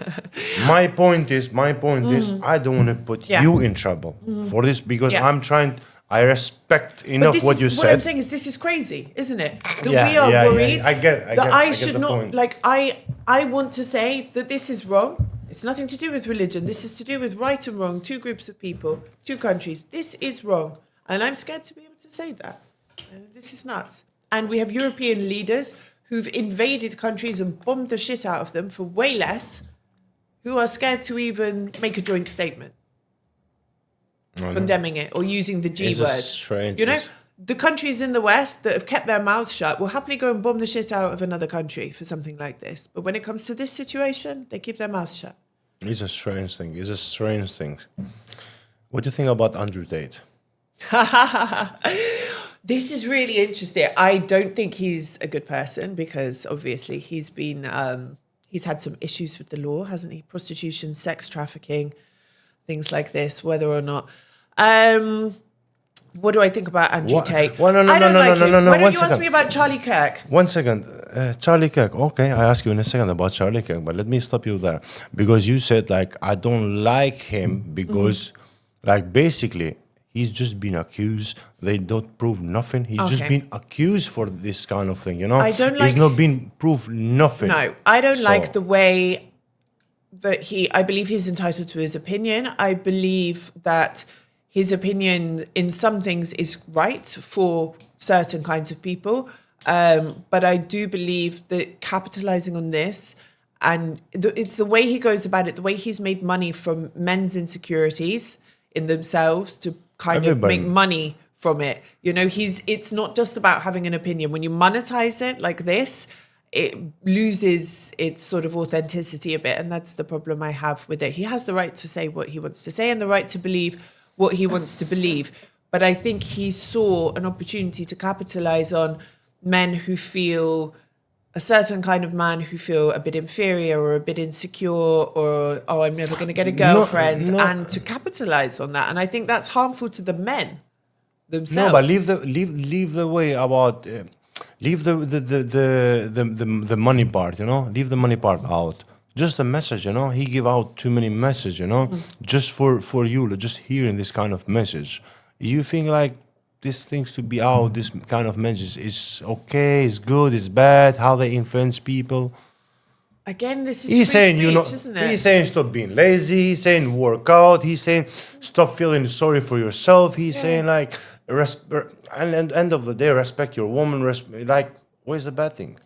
My point is, I don't want to put you in trouble for this because I'm trying. I respect enough what you said.
What I'm saying is, this is crazy, isn't it? That we are worried.
I get
should
the
not
point.
like. I want to say that this is wrong. It's nothing to do with religion. This is to do with right and wrong. 2 groups of people, 2 countries. This is wrong, and I'm scared to be able to say that. This is nuts. And we have European leaders who've invaded countries and bombed the shit out of them for way less, who are scared to even make a joint statement condemning it or using the G word.
Strange.
The countries in the West that have kept their mouths shut will happily go and bomb the shit out of another country for something like this. But when it comes to this situation, they keep their mouths shut.
It's a strange thing. What do you think about Andrew Tate?
This is really interesting. I don't think he's a good person because obviously he's been he's had some issues with the law, hasn't he? Prostitution, sex trafficking, things like this. Whether or not, what do I think about Andrew Tate?
Well,
I don't like him. Why don't you ask
second.
me about Charlie Kirk?
1 second. Charlie Kirk. Okay, I ask you in a second about Charlie Kirk, but let me stop you there. Because you said, like, I don't like him because, like, basically, he's just been accused. They don't prove nothing. He's just been accused for this kind of thing, you know?
I don't like...
He's not been proved nothing.
No, I don't like the way that I believe he's entitled to his opinion. I believe that his opinion in some things is right for certain kinds of people. But I do believe that capitalizing on this, and it's the way he goes about it, the way he's made money from men's insecurities in themselves to kind of make money from it. You know, it's not just about having an opinion. When you monetize it like this, it loses its sort of authenticity a bit. And that's the problem I have with it. He has the right to say what he wants to say and the right to believe what he wants to believe. But I think he saw an opportunity to capitalize on men who feel a certain kind of man who feel a bit inferior or a bit insecure or, oh, I'm never going to get a girlfriend, and to capitalize on that. And I think that's harmful to the men themselves.
No, but leave the way about leave the money part, you know, leave the money part out. Just a message, you know. He give out too many messages, you know, just for you, just hearing this kind of message. You think like these things to be out, this kind of message is okay, is good, is bad, how they influence people.
Again, this is
he's saying,
speech,
you know,
isn't it?
He's saying stop being lazy. He's saying work out. He's saying stop feeling sorry for yourself. He's saying like, and end of the day, respect your woman. Like, where's the bad thing?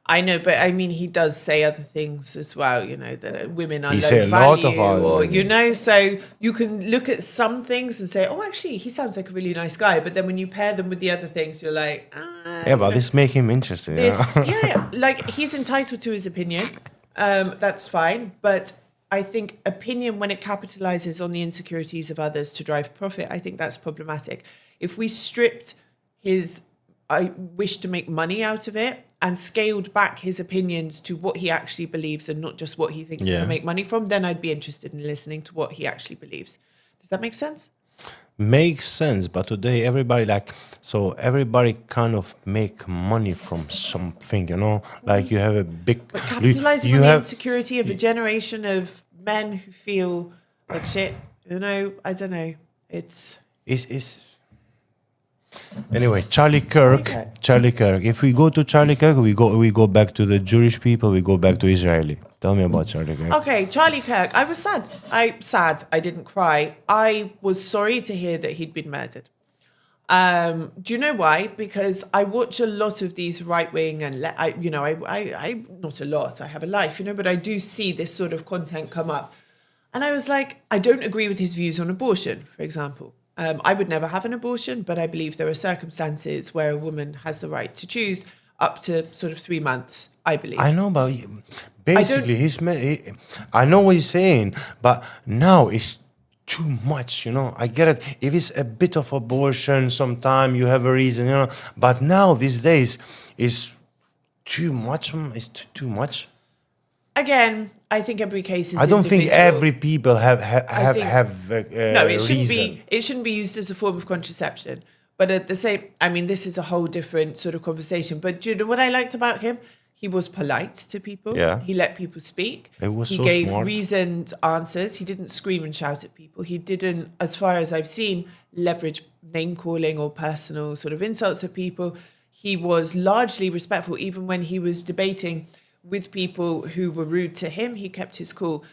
I know, but I mean, he does say other things as well, you know, that women are
He
low
say a
value,
lot of other
or,
women.
you know, so you can look at some things and say, oh, actually, he sounds like a really nice guy. But then when you pair them with the other things, you're like,
yeah, but this make him interesting.
Yeah, like he's entitled to his opinion. That's fine. But I think opinion, when it capitalizes on the insecurities of others to drive profit, I think that's problematic. If we stripped his wish to make money out of it and scaled back his opinions to what he actually believes and not just what he thinks he can make money from, then I'd be interested in listening to what he actually believes. Does that make sense?
Makes sense, but today everybody kind of make money from something, you know, like you have a big...
But capitalizing on the insecurity of a generation of men who feel like shit, you know, I don't know, it's...
Anyway, Charlie Kirk. If we go to Charlie Kirk, we go back to the Jewish people. We go back to Israeli. Tell me about Charlie Kirk.
Okay, Charlie Kirk. I was sad. I didn't cry. I was sorry to hear that he'd been murdered. Do you know why? Because I watch a lot of these right wing and I not a lot. I have a life, you know, but I do see this sort of content come up, and I was like, I don't agree with his views on abortion, for example. I would never have an abortion, but I believe there are circumstances where a woman has the right to choose up to sort of 3 months, I believe.
I know, but basically, I know what he's saying, but now it's too much, you know. I get it. If it's a bit of abortion, sometime you have a reason, you know. But now, these days, it's too much. It's too much.
Again, I think every case is
I don't think
individual.
every people have
no, it shouldn't
reason.
It shouldn't be used as a form of contraception. But at the same, I mean, this is a whole different sort of conversation. But do you know what I liked about him? He was polite to people.
Yeah.
He let people speak.
He
gave
smart.
reasoned answers. He didn't scream and shout at people. He didn't, as far as I've seen, leverage name calling or personal sort of insults at people. He was largely respectful, even when he was debating with people who were rude to him. He kept his cool.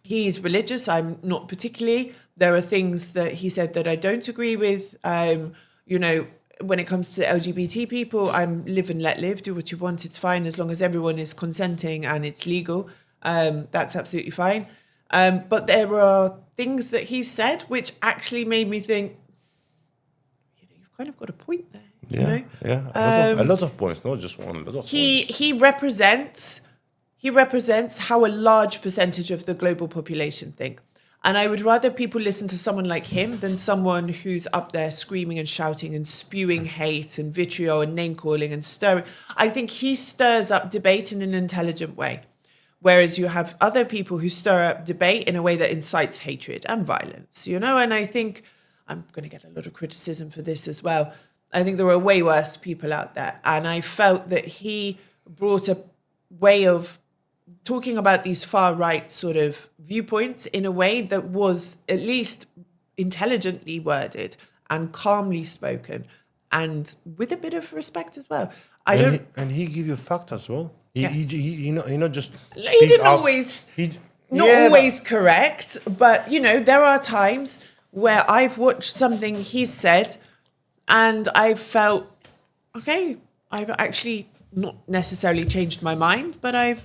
He's religious. I'm not particularly. There are things that he said that I don't agree with. You know, when it comes to LGBT people, I'm live and let live. Do what you want. It's fine as long as everyone is consenting and it's legal. That's absolutely fine. But there are things that he said which actually made me think, you know, you've kind of got a point there.
Yeah,
you know?
yeah. A lot of points, not just one. A lot of points.
He represents how a large percentage of the global population think. And I would rather people listen to someone like him than someone who's up there screaming and shouting and spewing hate and vitriol and name calling and stirring. I think he stirs up debate in an intelligent way. Whereas you have other people who stir up debate in a way that incites hatred and violence, you know? And I think I'm going to get a lot of criticism for this as well. I think there are way worse people out there. And I felt that he brought a way of talking about these far right sort of viewpoints in a way that was at least intelligently worded and calmly spoken and with a bit of respect as well.
And he give you fact as well. He not just
he didn't always always correct, but you know, there are times where I've watched something he said and I've felt, okay, I've actually not necessarily changed my mind, but I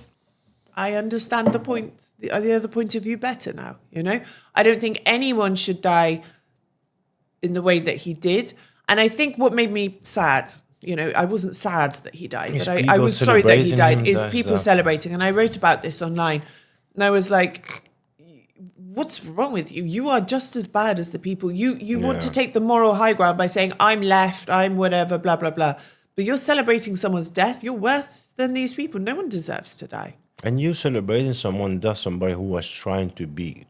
understand the other point of view better now, you know? I don't think anyone should die in the way that he did. And I think what made me sad, you know, I wasn't sad that he died, but I was sorry that he died, is people celebrating. And I wrote about this online. And I was like, what's wrong with you? You are just as bad as the people. You want to take the moral high ground by saying, I'm left, I'm whatever, blah, blah, blah. But you're celebrating someone's death. You're worse than these people. No one deserves to die.
And you celebrating someone death, somebody who was trying to be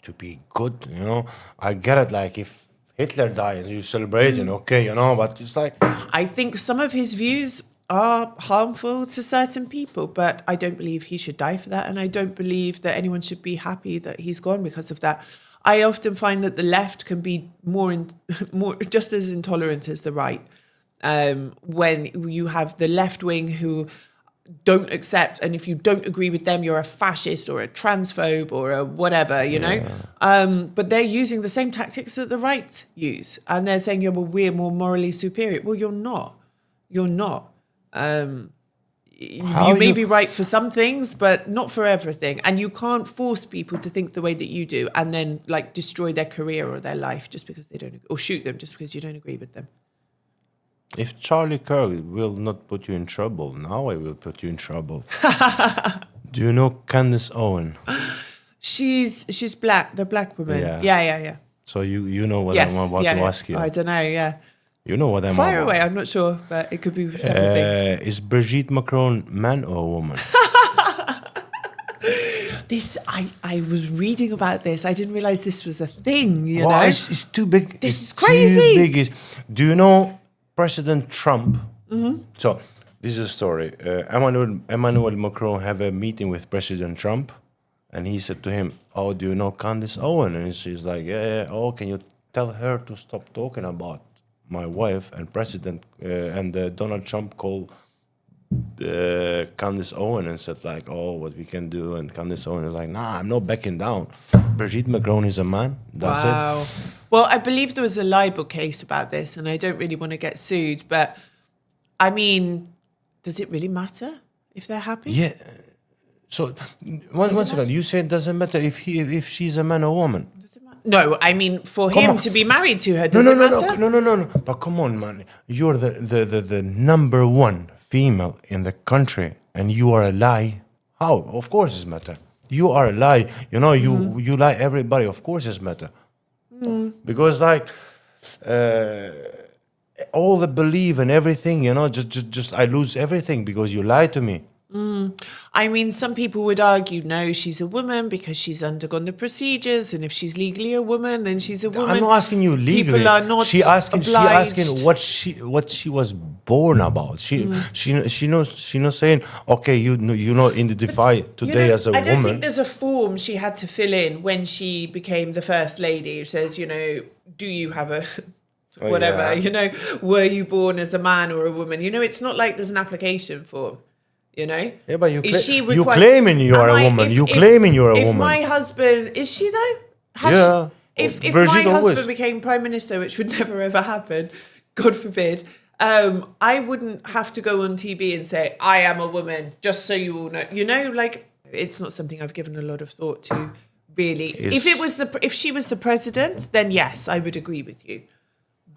good, you know? I get it, like if Hitler died, you celebrating, okay, you know, but it's like...
I think some of his views are harmful to certain people, but I don't believe he should die for that, and I don't believe that anyone should be happy that he's gone because of that. I often find that the left can be more just as intolerant as the right. When you have the left wing who don't accept, and if you don't agree with them, you're a fascist or a transphobe or a whatever, you know. But they're using the same tactics that the right use, and they're saying, "Yeah, well, we're more morally superior." Well, you're not. You're not. You may be right for some things, but not for everything. And you can't force people to think the way that you do, and then like destroy their career or their life just because they don't, or shoot them just because you don't agree with them.
If Charlie Kirk will not put you in trouble, now I will put you in trouble. Do you know Candace Owens?
She's black, the black woman. Yeah.
So you know what I'm about to ask you.
I don't know, yeah.
You know what I'm
Fire
about.
away, I'm not sure, but it could be several things.
Is Brigitte Macron man or woman?
I was reading about this. I didn't realize this was a thing, you know?
It's too big.
This is crazy.
Too big. Do you know President Trump? So this is a story. Emmanuel Macron have a meeting with President Trump, and he said to him, "Oh, do you know Candace Owens?" And she's like, "Yeah. Oh, can you tell her to stop talking about my wife?" And President and Donald Trump called Candace Owens and said like, "Oh, what we can do?" And Candace Owens is like, "Nah, I'm not backing down. Brigitte Macron is a man. That's it."
Well, I believe there was a libel case about this, and I don't really want to get sued, but I mean, does it really matter if they're happy?
Yeah. So one second, you say it doesn't matter if she's a man or woman.
No, I mean for him to be married to her. Does it matter?
No. But come on, man, you're the number one female in the country, and you are a lie. How? Of course it matter. You are a lie. You know, you lie everybody. Of course it matter. Because like all the belief and everything, you know, just I lose everything because you lied to me.
I mean, some people would argue, no, she's a woman because she's undergone the procedures, and if she's legally a woman, then she's a woman.
I'm not asking you legally.
People are not
She asking what she was born about. She knows saying, okay, you know identify today as a woman.
I don't think there's a form she had to fill in when she became the first lady. It says, you know, do you have a whatever, you know, were you born as a man or a woman? You know, it's not like there's an application form. You know?
Yeah, but you claiming you're a woman. You claiming you're a woman.
If my husband... Is she though?
Yeah.
If my husband became Prime Minister, which would never ever happen, God forbid, I wouldn't have to go on TV and say, I am a woman, just so you all know. You know, like, it's not something I've given a lot of thought to, really. If she was the president, then yes, I would agree with you.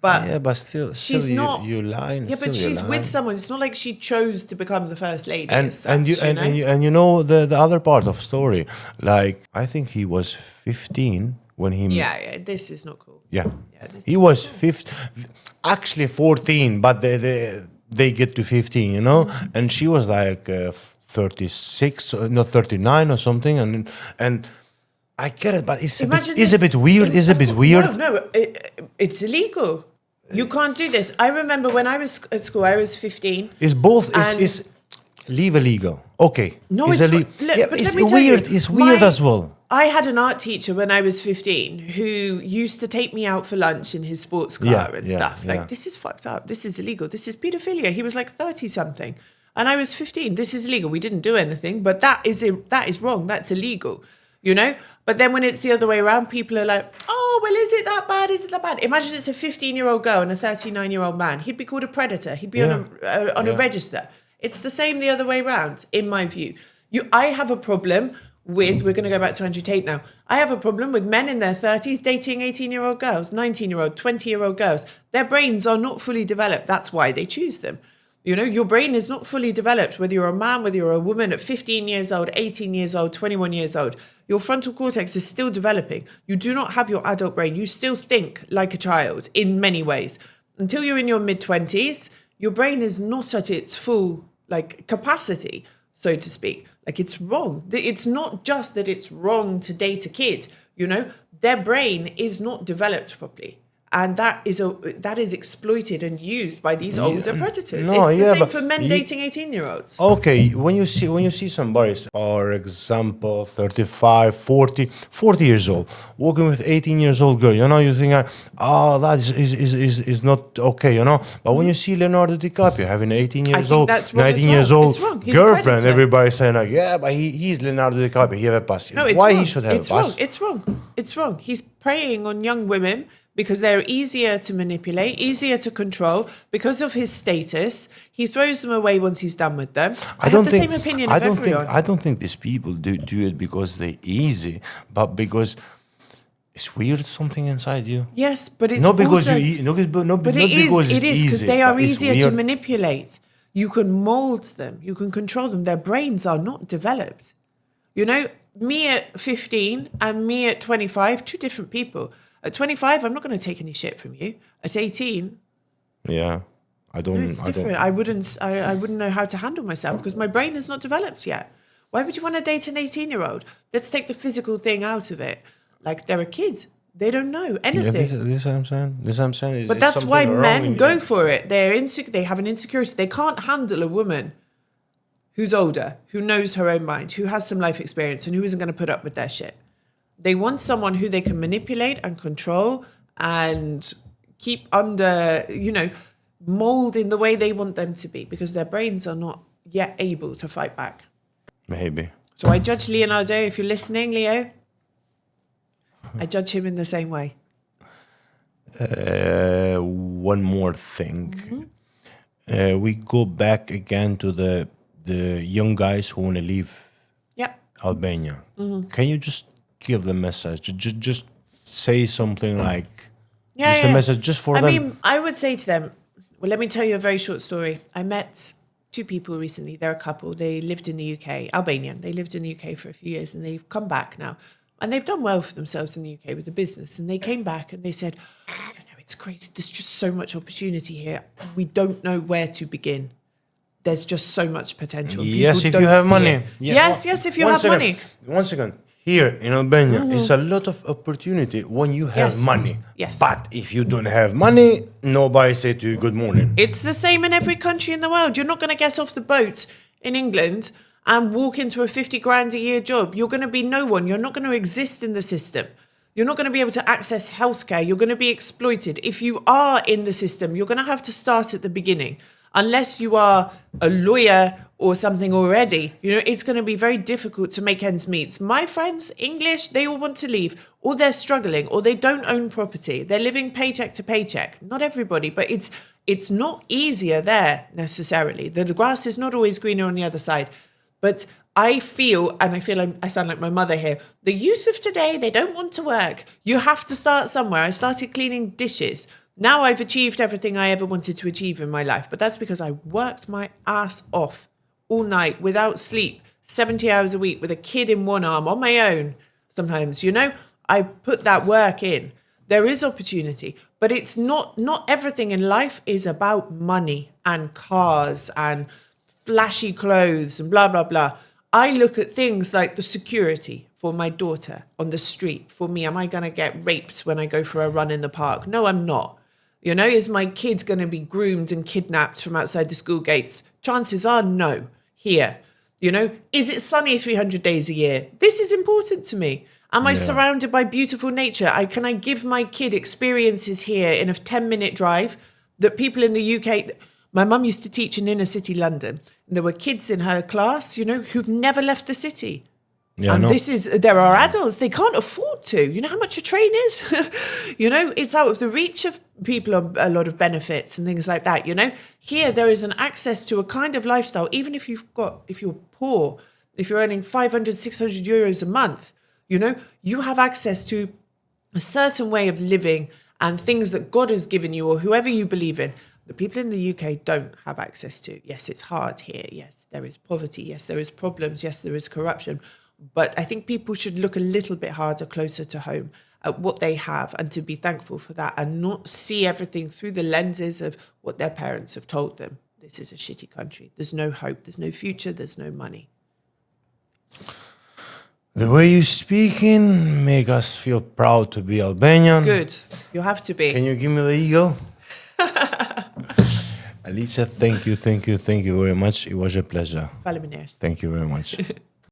But
still
she's not.
You lying.
Yeah, but she's with someone. It's not like she chose to become the first lady.
And you know the other part of story. Like I think he was 15 when he
Yeah, this is not cool.
yeah,
This
he
is
was actually 14, but they get to 15, you know, and she was like 36, not 39 or something, and I get it, but it's a bit,
Imagine
a bit weird. It's a bit weird.
No, it's illegal. You can't do this. I remember when I was at school, I was 15.
It's both.
And-
Is leave illegal? Okay.
No, it's
ille-
look,
yeah,
but
it's
let me tell
weird.
you,
It's weird
my-
as well.
I had an art teacher when I was 15 who used to take me out for lunch in his sports car
Yeah,
and
yeah,
stuff. Like,
yeah.
this is fucked up. This is illegal. This is pedophilia. He was like 30 something. And I was 15. This is illegal. We didn't do anything, but that is wrong. That's illegal, you know? But then when it's the other way around, people are like, oh, well, is it that bad? Is it that bad? Imagine it's a 15-year-old girl and a 39-year-old man. He'd be called a predator. He'd be on a register. It's the same the other way around, in my view. I have a problem with, we're going to go back to Andrew Tate now. I have a problem with men in their 30s dating 18-year-old girls, 19-year-old, 20-year-old girls. Their brains are not fully developed. That's why they choose them. You know, your brain is not fully developed, whether you're a man, whether you're a woman at 15 years old, 18 years old, 21 years old. Your frontal cortex is still developing. You do not have your adult brain. You still think like a child in many ways. Until you're in your mid-20s, your brain is not at its full capacity, so to speak. Like, it's wrong. It's not just that it's wrong to date a kid, you know. Their brain is not developed properly. And that is exploited and used by these older predators.
No,
it's the
yeah,
same
but
for men dating 18-year-olds.
Okay, when you see somebody, for example, 35, 40 years old, walking with 18 years old girl, you know, you think, that is not okay, you know. But when you see Leonardo DiCaprio having 18 years old,
that's wrong as
19
well.
years old
It's wrong. He's a
girlfriend,
predator.
everybody's saying like, yeah, but he's Leonardo DiCaprio, he have a pass.
No, it's
why
wrong.
he should have
it's
a pass?
Wrong. It's wrong. It's wrong. He's preying on young women because they're easier to manipulate, easier to control. Because of his status, he throws them away once he's done with them. I have the same opinion of everyone.
I don't think these people do it because they're easy, but because it's weird something inside you.
Yes, but it's
Not because
also,
but
it is because they are easier to
manipulate.
manipulate. You can mold them. You can control them. Their brains are not developed. You know, me at 15 and me at 25, two different people. At 25, I'm not going to take any shit from you. At 18,
Yeah, I don't.
it's different. I wouldn't know how to handle myself because my brain is not developed yet. Why would you want to date an 18-year-old? Let's take the physical thing out of it. Like, they're a kid. They don't know anything.
Yeah, this is what I'm saying. This is what I'm saying.
But that's why men go for it. They have an insecurity. They can't handle a woman who's older, who knows her own mind, who has some life experience, and who isn't going to put up with their shit. They want someone who they can manipulate and control and keep under, you know, mold in the way they want them to be because their brains are not yet able to fight back.
Maybe.
So I judge Leonardo. If you're listening, Leo, I judge him in the same way.
One more thing. We go back again to the young guys who want to leave
Yep.
Albania. Can you just give the message? Just say something like a message just for them.
I mean, I would say to them, well, let me tell you a very short story. I met two people recently. They're a couple. They lived in the UK, Albanian. They lived in the UK for a few years and they've come back now. And they've done well for themselves in the UK with the business. And they came back and they said, you know, it's crazy. There's just so much opportunity here. We don't know where to begin. There's just so much potential.
Yes,
People
if you
don't
have
see
money.
it.
Yeah.
Yes, if you have money.
One second. Here in Albania, it's a lot of opportunity when you have
Yes.
money.
Yes.
But if you don't have money, nobody say to you good morning.
It's the same in every country in the world. You're not going to get off the boat in England and walk into a 50 grand a year job. You're going to be no one. You're not going to exist in the system. You're not going to be able to access healthcare. You're going to be exploited. If you are in the system, you're going to have to start at the beginning. Unless you are a lawyer or something already, you know, it's going to be very difficult to make ends meet. My friends, English, they all want to leave, or they're struggling, or they don't own property. They're living paycheck to paycheck. Not everybody, but it's not easier there necessarily. The grass is not always greener on the other side. But I feel I sound like my mother here, the youth of today, they don't want to work. You have to start somewhere. I started cleaning dishes. Now I've achieved everything I ever wanted to achieve in my life. But that's because I worked my ass off all night without sleep, 70 hours a week with a kid in one arm on my own sometimes, you know. I put that work in. There is opportunity, but it's not everything in life is about money and cars and flashy clothes and blah, blah, blah. I look at things like the security for my daughter on the street. For me, am I going to get raped when I go for a run in the park? No, I'm not. You know, is my kid going to be groomed and kidnapped from outside the school gates? Chances are no. Here, you know, is it sunny 300 days a year? This is important to me. Am I surrounded by beautiful nature? Can I give my kid experiences here in a 10-minute drive that people in the UK... My mum used to teach in inner city London. And there were kids in her class, you know, who've never left the city. Yeah, and there are adults, they can't afford to. You know how much a train is? You know, it's out of the reach of people on a lot of benefits and things like that, you know. Here, there is an access to a kind of lifestyle, even if you're poor, if you're earning 500, 600 euros a month, you know, you have access to a certain way of living and things that God has given you or whoever you believe in. The people in the UK don't have access to. Yes, it's hard here. Yes, there is poverty. Yes, there is problems. Yes, there is corruption. But I think people should look a little bit harder, closer to home at what they have and to be thankful for that and not see everything through the lenses of what their parents have told them. This is a shitty country. There's no hope. There's no future. There's no money.
The way you're speaking make us feel proud to be Albanian.
Good. You have to be.
Can you give me the eagle? Alicia, thank you very much. It was a pleasure.
Faleminderit.
Thank you very much.